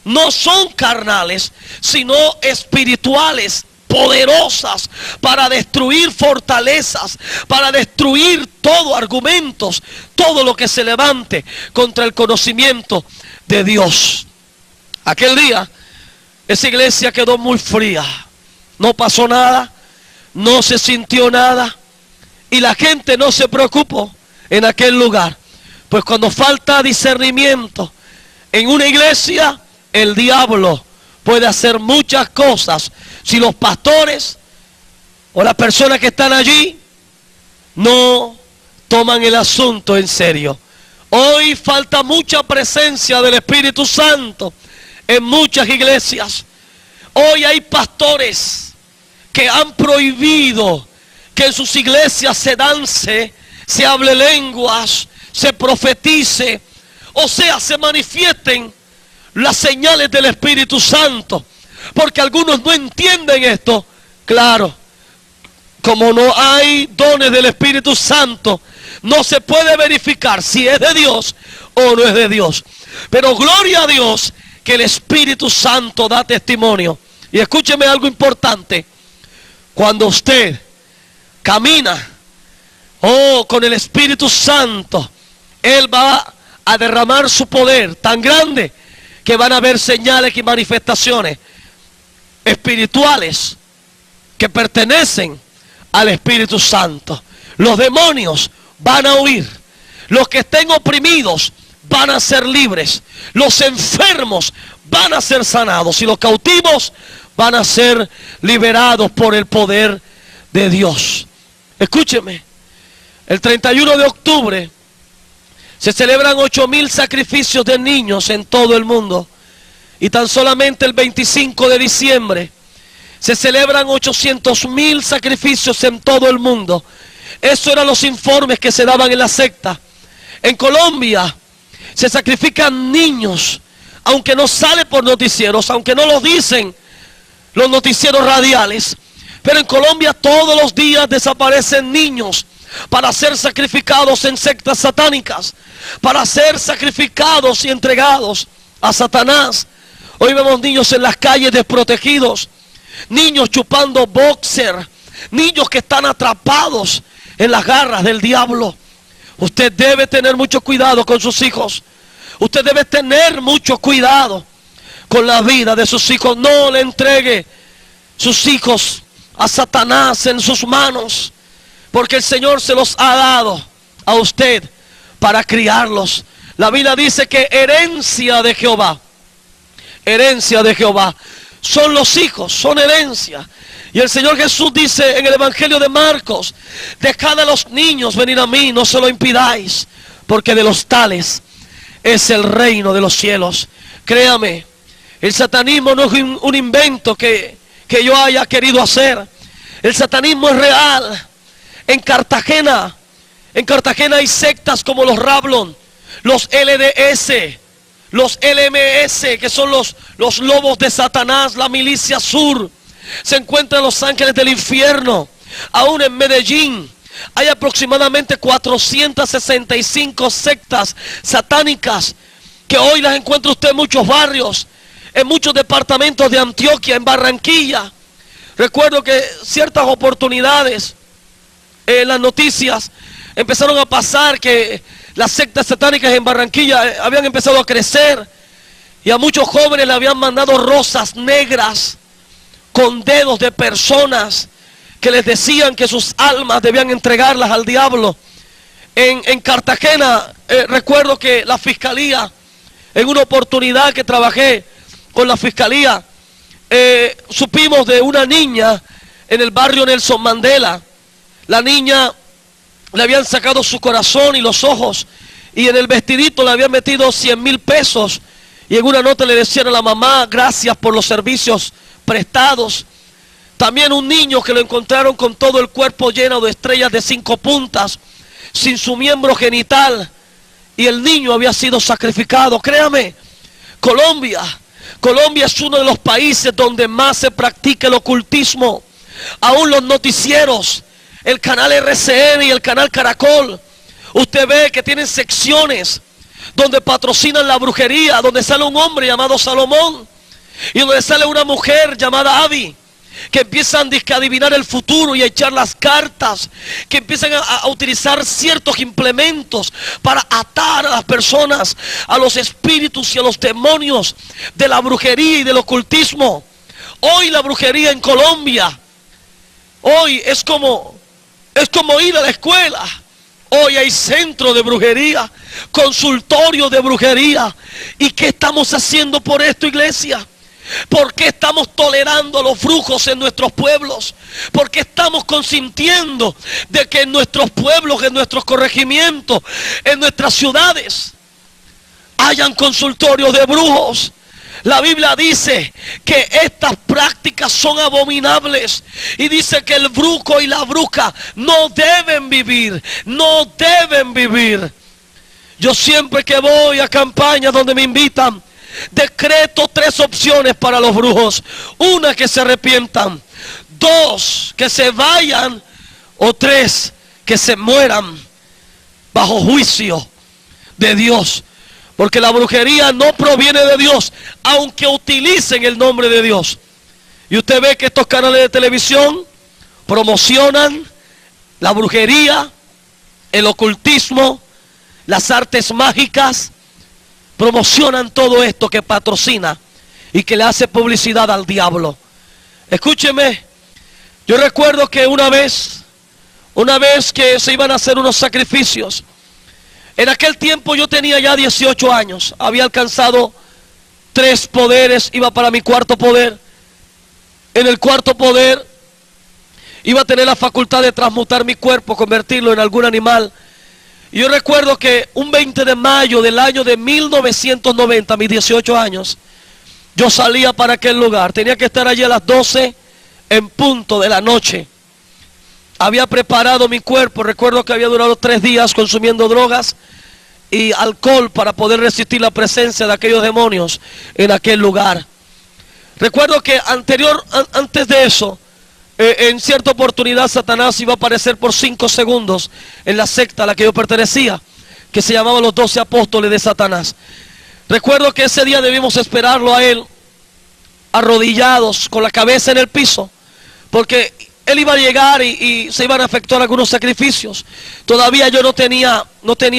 no son carnales, sino espirituales, poderosas para destruir fortalezas, para destruir todo argumentos, todo lo que se levante contra el conocimiento de Dios. Aquel día esa iglesia quedó muy fría, no pasó nada, no se sintió nada y la gente no se preocupó en aquel lugar. Pues cuando falta discernimiento en una iglesia, el diablo puede hacer muchas cosas si los pastores o las personas que están allí no toman el asunto en serio. Hoy falta mucha presencia del Espíritu Santo en muchas iglesias. Hoy hay pastores que han prohibido que en sus iglesias se dance, se hable lenguas, se profetice, o sea, se manifiesten las señales del Espíritu Santo. Porque algunos no entienden esto. Claro, como no hay dones del Espíritu Santo, no se puede verificar si es de Dios o no es de Dios. Pero gloria a Dios que el Espíritu Santo da testimonio. Y escúcheme algo importante. Cuando usted camina con el Espíritu Santo, Él va a derramar su poder tan grande que van a haber señales y manifestaciones espirituales que pertenecen al Espíritu Santo. Los demonios van a huir. Los que estén oprimidos van a ser libres. Los enfermos van a ser sanados. Y los cautivos van a ser liberados por el poder de Dios. Escúcheme. El 31 de octubre se celebran 8,000 sacrificios de niños en todo el mundo. Y tan solamente el 25 de diciembre se celebran 800,000 sacrificios en todo el mundo. Esos eran los informes que se daban en la secta. En Colombia se sacrifican niños, aunque no sale por noticieros, aunque no lo dicen los noticieros radiales. Pero en Colombia todos los días desaparecen niños para ser sacrificados en sectas satánicas, para ser sacrificados y entregados a Satanás. Hoy vemos niños en las calles desprotegidos, niños chupando boxer, niños que están atrapados en las garras del diablo. Usted debe tener mucho cuidado con sus hijos. Usted debe tener mucho cuidado con la vida de sus hijos. No le entregue sus hijos a Satanás en sus manos, porque el Señor se los ha dado a usted para criarlos. La Biblia dice que herencia de Jehová son los hijos, son herencia. Y el Señor Jesús dice en el Evangelio de Marcos: dejad a los niños venir a mí, no se lo impidáis, porque de los tales es el reino de los cielos. Créame, el satanismo no es un invento que yo haya querido hacer. El satanismo es real. En Cartagena hay sectas como los Rablon, los LDS, los LMS, que son los lobos de Satanás, la milicia sur. Se encuentran los ángeles del infierno. Aún en Medellín hay aproximadamente 465 sectas satánicas, que hoy las encuentra usted en muchos barrios, en muchos departamentos de Antioquia, en Barranquilla. Recuerdo que ciertas oportunidades en las noticias empezaron a pasar que las sectas satánicas en Barranquilla habían empezado a crecer, y a muchos jóvenes le habían mandado rosas negras con dedos de personas que les decían que sus almas debían entregarlas al diablo. En Cartagena, recuerdo que la fiscalía, en una oportunidad que trabajé con la fiscalía, supimos de una niña en el barrio Nelson Mandela. La niña le habían sacado su corazón y los ojos, y en el vestidito le habían metido 100,000 pesos, y en una nota le decían a la mamá: gracias por los servicios prestados. También un niño que lo encontraron con todo el cuerpo lleno de estrellas de 5 puntas, sin su miembro genital, y el niño había sido sacrificado. Créame, Colombia es uno de los países donde más se practica el ocultismo. Aún los noticieros, el canal RCN y el canal Caracol, usted ve que tienen secciones donde patrocinan la brujería, donde sale un hombre llamado Salomón y donde sale una mujer llamada Abby, que empiezan a adivinar el futuro y a echar las cartas, que empiezan a utilizar ciertos implementos para atar a las personas a los espíritus y a los demonios de la brujería y del ocultismo. Hoy la brujería en Colombia, hoy es como ir a la escuela. Hoy hay centro de brujería, consultorio de brujería. ¿Y qué estamos haciendo por esto, iglesia? ¿Por qué estamos tolerando los brujos en nuestros pueblos? ¿Por qué estamos consintiendo de que en nuestros pueblos, en nuestros corregimientos, en nuestras ciudades hayan consultorios de brujos? La Biblia dice que estas prácticas son abominables, y dice que el brujo y la bruja no deben vivir. Yo siempre que voy a campañas donde me invitan, decreto 3 opciones para los brujos. 1, que se arrepientan. 2, que se vayan. O 3, que se mueran bajo juicio de Dios. Porque la brujería no proviene de Dios, aunque utilicen el nombre de Dios. Y usted ve que estos canales de televisión promocionan la brujería, el ocultismo, las artes mágicas. Promocionan todo esto que patrocina y que le hace publicidad al diablo. Escúcheme, yo recuerdo que una vez que se iban a hacer unos sacrificios, en aquel tiempo yo tenía ya 18 años, había alcanzado 3 poderes, iba para mi 4.º poder. En el 4.º poder iba a tener la facultad de transmutar mi cuerpo, convertirlo en algún animal. Y yo recuerdo que un 20 de mayo del año de 1990, a mis 18 años, yo salía para aquel lugar. Tenía que estar allí a las 12 en punto de la noche. Había preparado mi cuerpo, recuerdo que había durado 3 días consumiendo drogas y alcohol para poder resistir la presencia de aquellos demonios en aquel lugar. Recuerdo que antes de eso, en cierta oportunidad Satanás iba a aparecer por 5 segundos en la secta a la que yo pertenecía, que se llamaba los 12 apóstoles de Satanás. Recuerdo que ese día debimos esperarlo a él arrodillados con la cabeza en el piso, porque él iba a llegar y se iban a efectuar algunos sacrificios. Todavía yo no tenía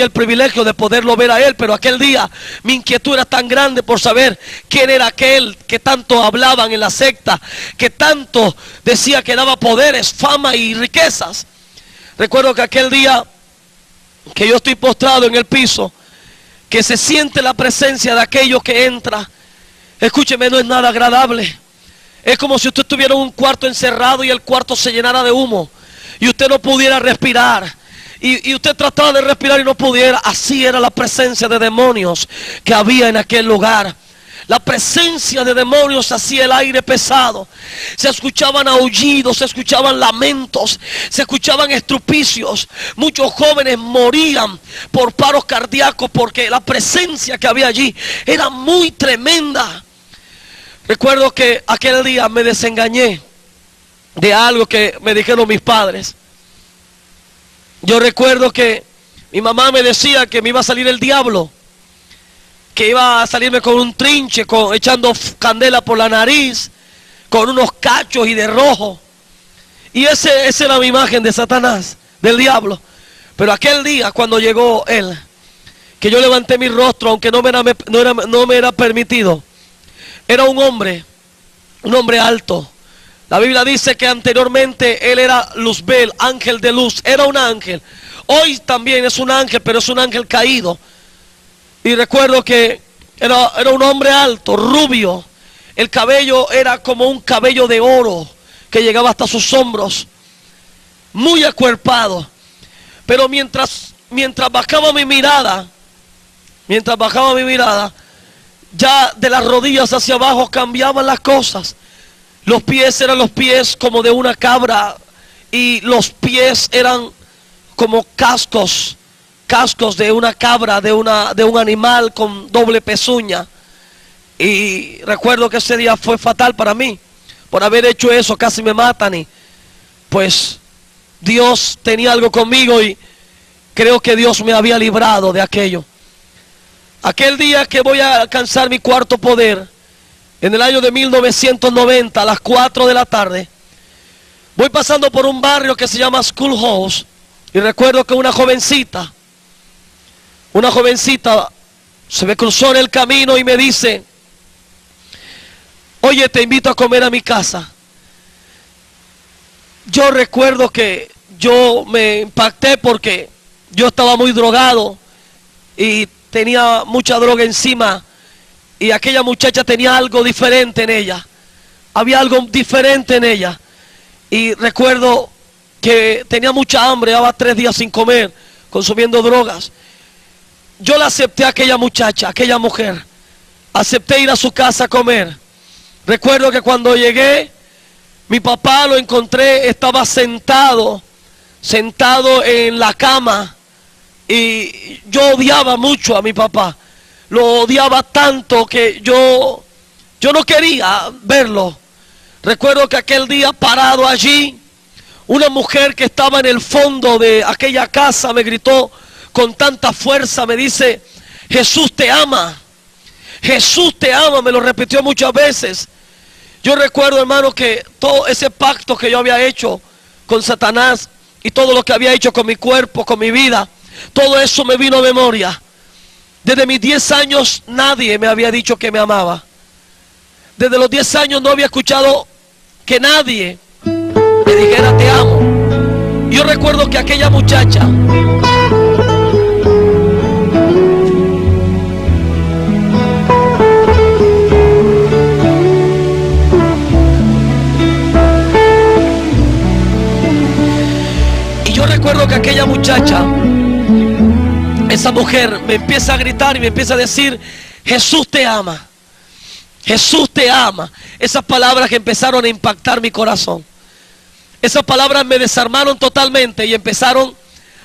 el privilegio de poderlo ver a él, pero aquel día mi inquietud era tan grande por saber quién era aquel que tanto hablaban en la secta, que tanto decía que daba poderes, fama y riquezas. Recuerdo que aquel día que yo estoy postrado en el piso, que se siente la presencia de aquello que entra. Escúcheme, no es nada agradable. Es como si usted estuviera en un cuarto encerrado y el cuarto se llenara de humo y usted no pudiera respirar. Y usted trataba de respirar y no pudiera. Así era la presencia de demonios que había en aquel lugar. La presencia de demonios hacía el aire pesado. Se escuchaban aullidos, se escuchaban lamentos, se escuchaban estrupicios. Muchos jóvenes morían por paros cardíacos porque la presencia que había allí era muy tremenda. Recuerdo que aquel día me desengañé de algo que me dijeron mis padres. Yo recuerdo que mi mamá me decía que me iba a salir el diablo, que iba a salirme con un trinche, echando candela por la nariz, con unos cachos y de rojo. Y esa era mi imagen de Satanás, del diablo. Pero aquel día cuando llegó él, que yo levanté mi rostro, aunque no me era permitido, era un hombre alto. La Biblia dice que anteriormente él era Luzbel, ángel de luz, era un ángel. Hoy también es un ángel, pero es un ángel caído. Y recuerdo que era un hombre alto, rubio. El cabello era como un cabello de oro que llegaba hasta sus hombros, muy acuerpado. Pero mientras bajaba mi mirada, ya de las rodillas hacia abajo cambiaban las cosas. Los pies eran los pies como de una cabra y los pies eran como cascos de una cabra, de un animal con doble pezuña. Y recuerdo que ese día fue fatal para mí. Por haber hecho eso casi me matan, y pues Dios tenía algo conmigo y creo que Dios me había librado de aquello. Aquel día que voy a alcanzar mi 4.º poder, en el año de 1990, a las 4 de la tarde, voy pasando por un barrio que se llama Schoolhouse, y recuerdo que una jovencita se me cruzó en el camino y me dice: oye, te invito a comer a mi casa. Yo recuerdo que yo me impacté porque yo estaba muy drogado y tenía mucha droga encima, y aquella muchacha tenía algo diferente en ella. Había algo diferente en ella. Y recuerdo que tenía mucha hambre, llevaba 3 días sin comer, consumiendo drogas. Yo la acepté a aquella muchacha, aquella mujer. Acepté ir a su casa a comer. Recuerdo que cuando llegué, mi papá lo encontré, estaba sentado en la cama Y yo odiaba mucho a mi papá. Lo odiaba tanto que yo no quería verlo. Recuerdo que aquel día, parado allí, una mujer que estaba en el fondo de aquella casa me gritó con tanta fuerza, me dice: Jesús te ama, Jesús te ama. Me lo repitió muchas veces. Yo recuerdo, hermano, que todo ese pacto que yo había hecho con Satanás y todo lo que había hecho con mi cuerpo, con mi vida, todo eso me vino a memoria. Desde mis 10 años nadie me había dicho que me amaba. Desde los 10 años no había escuchado que nadie me dijera te amo. Yo recuerdo que aquella muchacha esa mujer me empieza a gritar y me empieza a decir: Jesús te ama, Jesús te ama. Esas palabras que empezaron a impactar mi corazón. Esas palabras me desarmaron totalmente y empezaron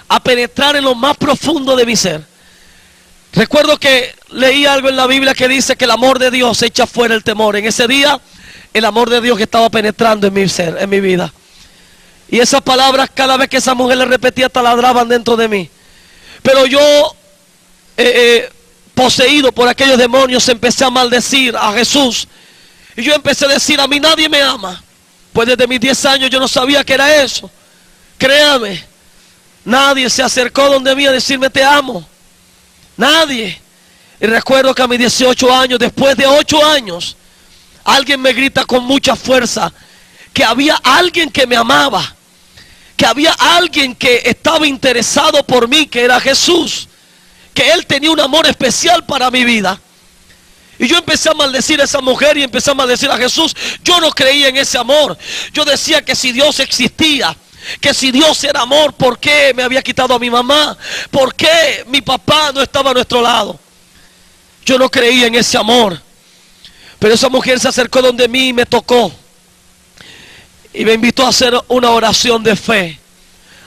a penetrar en lo más profundo de mi ser. Recuerdo que leí algo en la Biblia que dice que el amor de Dios echa fuera el temor. En ese día, el amor de Dios que estaba penetrando en mi ser, en mi vida. Y esas palabras, cada vez que esa mujer le repetía, taladraban dentro de mí. Pero yo, poseído por aquellos demonios, empecé a maldecir a Jesús. Y yo empecé a decir: a mí nadie me ama. Pues desde mis 10 años yo no sabía que era eso. Créame, nadie se acercó donde mí a decirme te amo. Nadie. Y recuerdo que a mis 18 años, después de 8 años, alguien me grita con mucha fuerza que había alguien que me amaba, que había alguien que estaba interesado por mí, que era Jesús, que Él tenía un amor especial para mi vida. Y yo empecé a maldecir a esa mujer y empecé a maldecir a Jesús. Yo no creía en ese amor. Yo decía que si Dios existía, que si Dios era amor, ¿por qué me había quitado a mi mamá? ¿Por qué mi papá no estaba a nuestro lado? Yo no creía en ese amor. Pero esa mujer se acercó donde mí y me tocó. Y me invitó a hacer una oración de fe,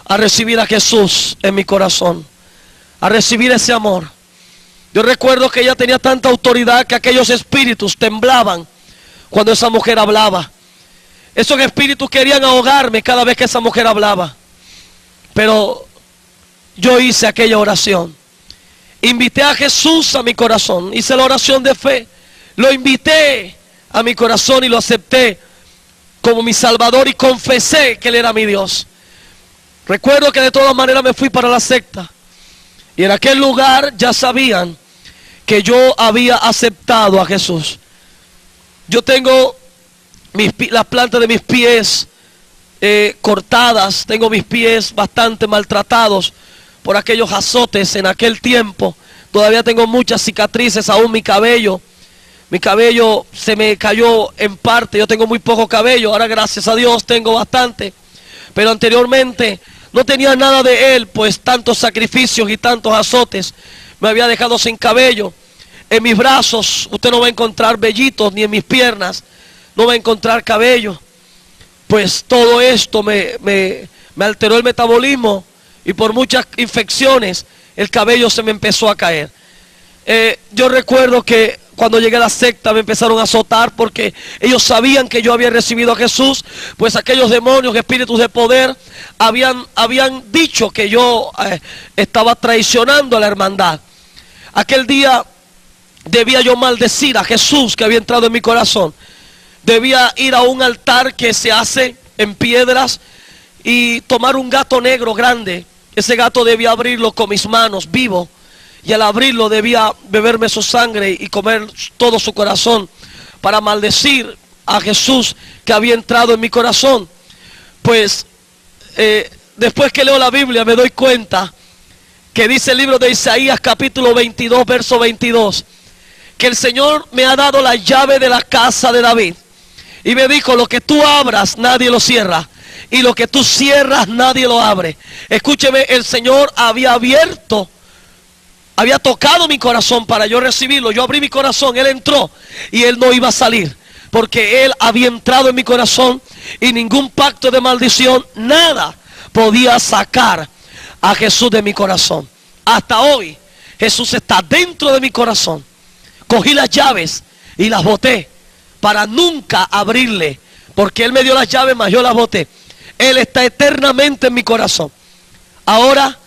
a recibir a Jesús en mi corazón, a recibir ese amor. Yo recuerdo que ella tenía tanta autoridad que aquellos espíritus temblaban cuando esa mujer hablaba. Esos espíritus querían ahogarme cada vez que esa mujer hablaba. Pero yo hice aquella oración. Invité a Jesús a mi corazón. Hice la oración de fe. Lo invité a mi corazón y lo acepté como mi Salvador y confesé que Él era mi Dios. Recuerdo que de todas maneras me fui para la secta. Y en aquel lugar ya sabían que yo había aceptado a Jesús. Yo tengo las plantas de mis pies cortadas. Tengo mis pies bastante maltratados por aquellos azotes en aquel tiempo. Todavía tengo muchas cicatrices, aún mi cabello se me cayó en parte. Yo tengo muy poco cabello, ahora gracias a Dios tengo bastante. Pero anteriormente no tenía nada de él, pues tantos sacrificios y tantos azotes me había dejado sin cabello. En mis brazos usted no va a encontrar vellitos, ni en mis piernas no va a encontrar cabello. Pues todo esto me alteró el metabolismo y por muchas infecciones el cabello se me empezó a caer. Yo recuerdo que cuando llegué a la secta me empezaron a azotar porque ellos sabían que yo había recibido a Jesús. Pues aquellos demonios, espíritus de poder, habían dicho que yo estaba traicionando a la hermandad. Aquel día debía yo maldecir a Jesús que había entrado en mi corazón. Debía ir a un altar que se hace en piedras y tomar un gato negro grande. Ese gato debía abrirlo con mis manos vivo. Y al abrirlo debía beberme su sangre y comer todo su corazón para maldecir a Jesús que había entrado en mi corazón. Pues después que leo la Biblia me doy cuenta que dice el libro de Isaías capítulo 22 verso 22 que el Señor me ha dado la llave de la casa de David y me dijo: lo que tú abras nadie lo cierra y lo que tú cierras nadie lo abre. Escúcheme, el Señor había tocado mi corazón para yo recibirlo. Yo abrí mi corazón, Él entró y Él no iba a salir, porque Él había entrado en mi corazón y ningún pacto de maldición, nada podía sacar a Jesús de mi corazón. Hasta hoy Jesús está dentro de mi corazón. Cogí las llaves y las boté para nunca abrirle, porque Él me dio las llaves, mas yo las boté. Él está eternamente en mi corazón. Ahora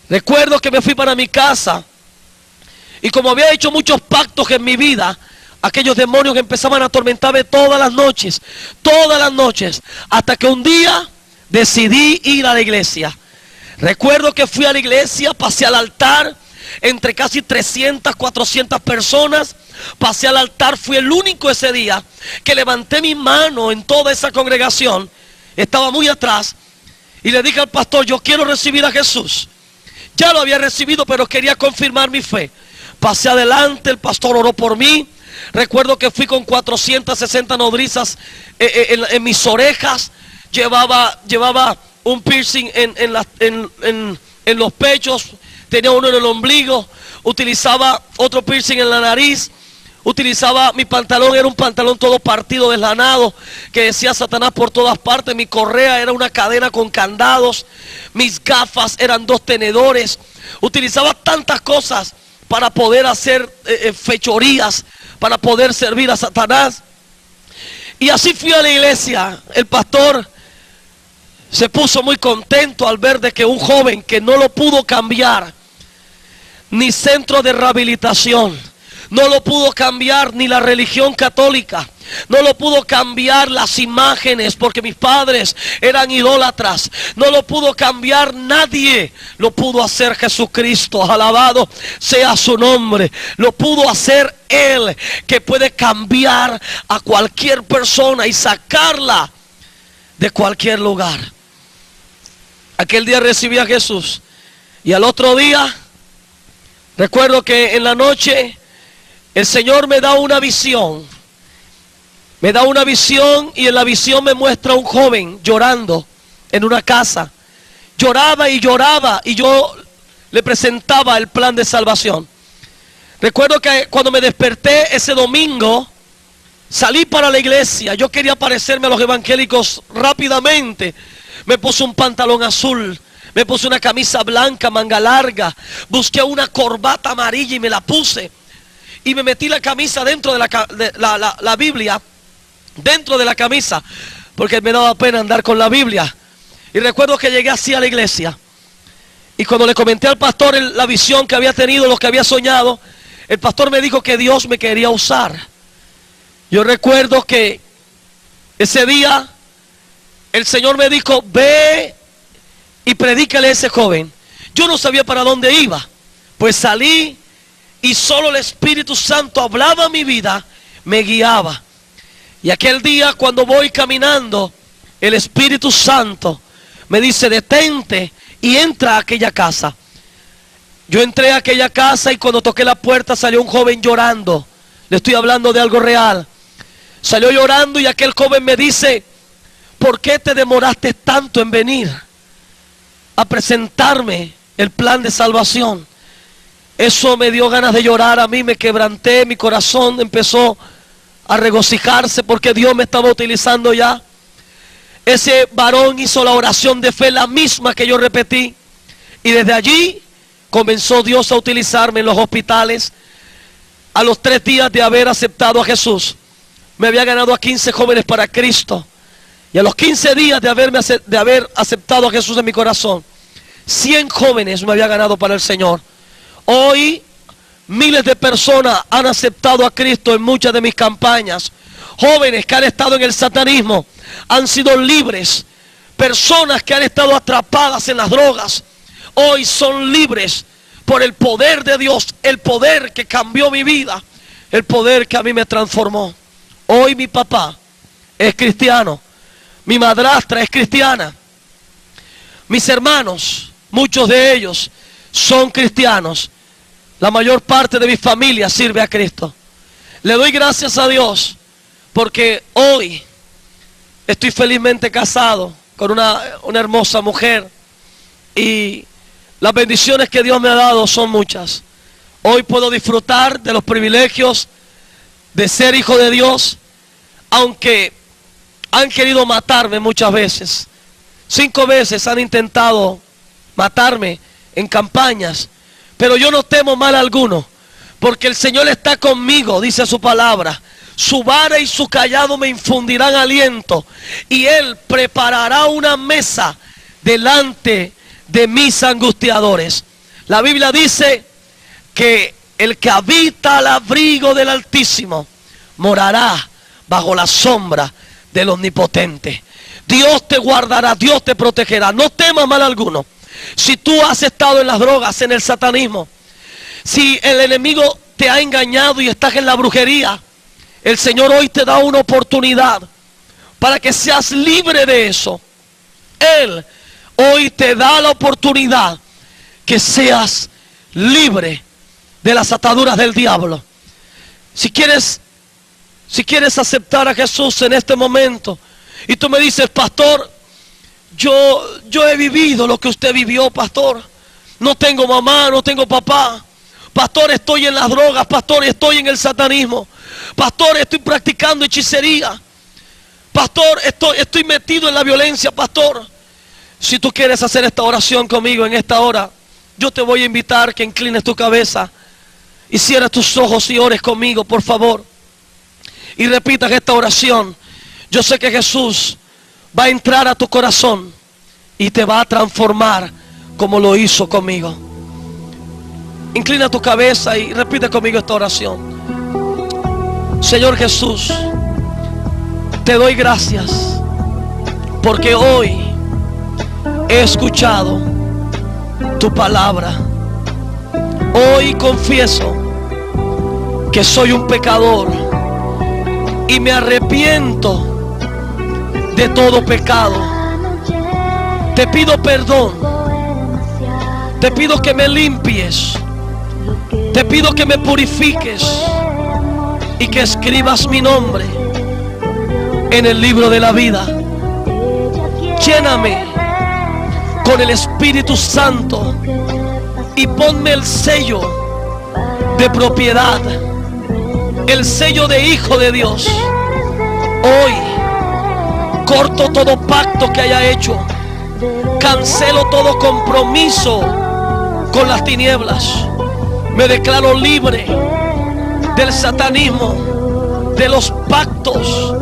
recuerdo que me fui para mi casa, y como había hecho muchos pactos en mi vida, aquellos demonios que empezaban a atormentarme todas las noches, hasta que un día decidí ir a la iglesia. Recuerdo que fui a la iglesia, pasé al altar, entre casi 300, 400 personas, pasé al altar, fui el único ese día que levanté mi mano en toda esa congregación, estaba muy atrás, y le dije al pastor, yo quiero recibir a Jesús. Ya lo había recibido, pero quería confirmar mi fe. Pasé adelante, el pastor oró por mí. Recuerdo que fui con 460 nodrizas en mis orejas. Llevaba un piercing en los pechos. Tenía uno en el ombligo. Utilizaba otro piercing en la nariz. Utilizaba mi pantalón, era un pantalón todo partido, deslanado, que decía Satanás por todas partes. Mi correa era una cadena con candados. Mis gafas eran 2 tenedores. Utilizaba tantas cosas para poder hacer fechorías, para poder servir a Satanás. Y así fui a la iglesia. El pastor se puso muy contento al ver de que un joven que no lo pudo cambiar ni centro de rehabilitación, no lo pudo cambiar ni la religión católica, no lo pudo cambiar las imágenes, porque mis padres eran idólatras, no lo pudo cambiar nadie, lo pudo hacer Jesucristo, alabado sea su nombre. Lo pudo hacer Él, que puede cambiar a cualquier persona y sacarla de cualquier lugar. Aquel día recibí a Jesús, y al otro día recuerdo que en la noche el Señor me da una visión. Me da una visión, y en la visión me muestra un joven llorando en una casa. Lloraba y lloraba, y yo le presentaba el plan de salvación. Recuerdo que cuando me desperté ese domingo, salí para la iglesia. Yo quería parecerme a los evangélicos rápidamente. Me puse un pantalón azul, me puse una camisa blanca, manga larga, busqué una corbata amarilla y me la puse. Y me metí la camisa dentro de la Biblia, dentro de la camisa, porque me daba pena andar con la Biblia. Y recuerdo que llegué así a la iglesia, y cuando le comenté al pastor la visión que había tenido, lo que había soñado, el pastor me dijo que Dios me quería usar. Yo recuerdo que ese día el Señor me dijo, ve y predícale a ese joven. Yo no sabía para dónde iba, pues salí, y solo el Espíritu Santo hablaba a mi vida, me guiaba. Y aquel día, cuando voy caminando, el Espíritu Santo me dice, detente y entra a aquella casa. Yo entré a aquella casa, y cuando toqué la puerta salió un joven llorando. Le estoy hablando de algo real. Salió llorando, y aquel joven me dice, ¿por qué te demoraste tanto en venir a presentarme el plan de salvación? Eso me dio ganas de llorar a mí, me quebranté, mi corazón empezó a regocijarse porque Dios me estaba utilizando ya. Ese varón hizo la oración de fe, la misma que yo repetí, y desde allí comenzó Dios a utilizarme en los hospitales. A los 3 días de haber aceptado a Jesús, me había ganado a 15 jóvenes para Cristo, y a los 15 días de haber aceptado a Jesús en mi corazón, 100 jóvenes me había ganado para el Señor. Hoy miles de personas han aceptado a Cristo en muchas de mis campañas. Jóvenes que han estado en el satanismo han sido libres. Personas que han estado atrapadas en las drogas hoy son libres por el poder de Dios, el poder que cambió mi vida, el poder que a mí me transformó. Hoy mi papá es cristiano, mi madrastra es cristiana, mis hermanos, muchos de ellos son cristianos. La mayor parte de mi familia sirve a Cristo. Le doy gracias a Dios porque hoy estoy felizmente casado con una hermosa mujer, y las bendiciones que Dios me ha dado son muchas. Hoy puedo disfrutar de los privilegios de ser hijo de Dios, aunque han querido matarme muchas veces. 5 veces han intentado matarme en campañas, Pero yo no temo mal alguno, porque el Señor está conmigo, dice su palabra. Su vara y su cayado me infundirán aliento, y Él preparará una mesa delante de mis angustiadores. La Biblia dice que el que habita al abrigo del Altísimo morará bajo la sombra del Omnipotente. Dios te guardará, Dios te protegerá. No temas mal alguno. Si tú has estado en las drogas, en el satanismo, si el enemigo te ha engañado y estás en la brujería, el Señor hoy te da una oportunidad para que seas libre de eso. Él hoy te da la oportunidad que seas libre de las ataduras del diablo. Si quieres aceptar a Jesús en este momento, y tú me dices, pastor, yo he vivido lo que usted vivió, pastor. No tengo mamá, no tengo papá. Pastor, estoy en las drogas. Pastor, estoy en el satanismo. Pastor, estoy practicando hechicería. Pastor, estoy metido en la violencia, pastor. Si tú quieres hacer esta oración conmigo en esta hora, yo te voy a invitar que inclines tu cabeza y cierres tus ojos y ores conmigo, por favor. Y repitas esta oración. Yo sé que Jesús va a entrar a tu corazón y te va a transformar como lo hizo conmigo. Inclina tu cabeza y repite conmigo esta oración. Señor Jesús, te doy gracias porque hoy he escuchado tu palabra. Hoy confieso que soy un pecador y me arrepiento de todo pecado. Te pido perdón. Te pido que me limpies. Te pido que me purifiques y que escribas mi nombre en el libro de la vida. Lléname con el Espíritu Santo y ponme el sello de propiedad, el sello de hijo de Dios. Hoy corto todo pacto que haya hecho, cancelo todo compromiso con las tinieblas. Me declaro libre del satanismo, de los pactos,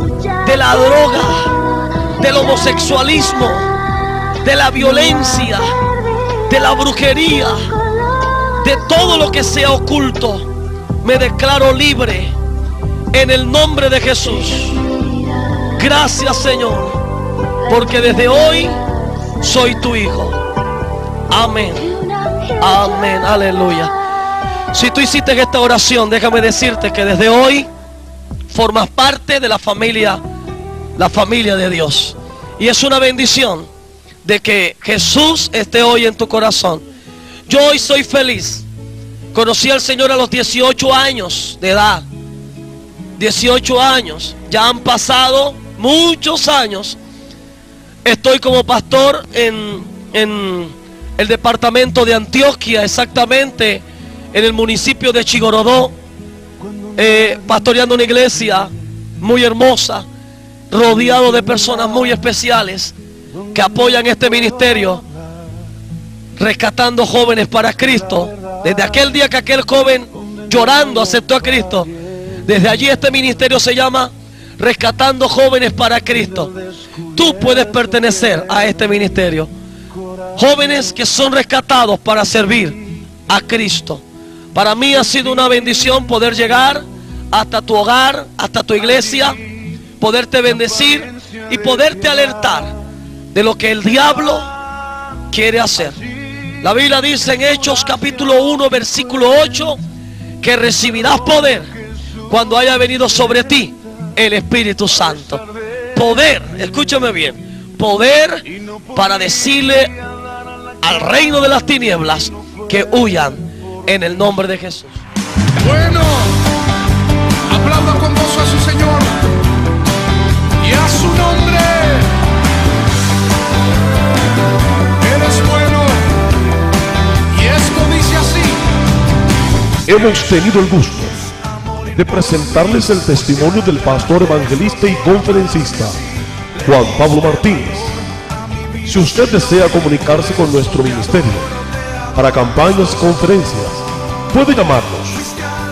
de la droga, del homosexualismo, de la violencia, de la brujería, de todo lo que sea oculto. Me declaro libre en el nombre de Jesús. Gracias, Señor, porque desde hoy soy tu hijo. Amén. Amén. Aleluya. Si tú hiciste esta oración, déjame decirte que desde hoy formas parte de la familia de Dios. Y es una bendición de que Jesús esté hoy en tu corazón. Yo hoy soy feliz. Conocí al Señor a los 18 años de edad. 18 años. Ya han pasado muchos años. Estoy como pastor en el departamento de Antioquia, exactamente en el municipio de Chigorodó, pastoreando una iglesia muy hermosa, rodeado de personas muy especiales que apoyan este ministerio, rescatando jóvenes para Cristo. Desde aquel día que aquel joven llorando aceptó a Cristo, desde allí este ministerio se llama Rescatando Jóvenes para Cristo. Tú puedes pertenecer a este ministerio. Jóvenes que son rescatados para servir a Cristo. Para mí ha sido una bendición poder llegar hasta tu hogar, hasta tu iglesia, poderte bendecir y poderte alertar de lo que el diablo quiere hacer. La Biblia dice en Hechos capítulo 1 versículo 8 que recibirás poder cuando haya venido sobre ti el Espíritu Santo. Poder, escúchame bien, poder para decirle al reino de las tinieblas que huyan en el nombre de Jesús. Bueno, aplauda con gozo a su Señor y a su nombre. Eres bueno y esto dice así. Hemos tenido el gusto de presentarles el testimonio del pastor evangelista y conferencista Juan Pablo Martínez. Si usted desea comunicarse con nuestro ministerio, Para campañas y conferencias, puede llamarnos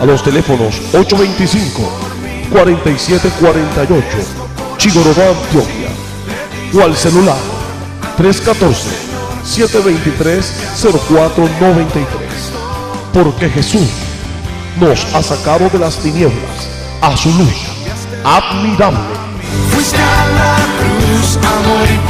a los teléfonos 825-4748, Chigorobá, Antioquia, o al celular 314-723-0493, porque Jesús nos ha sacado de las tinieblas a su luz admirable. Fuiste a la cruz a morir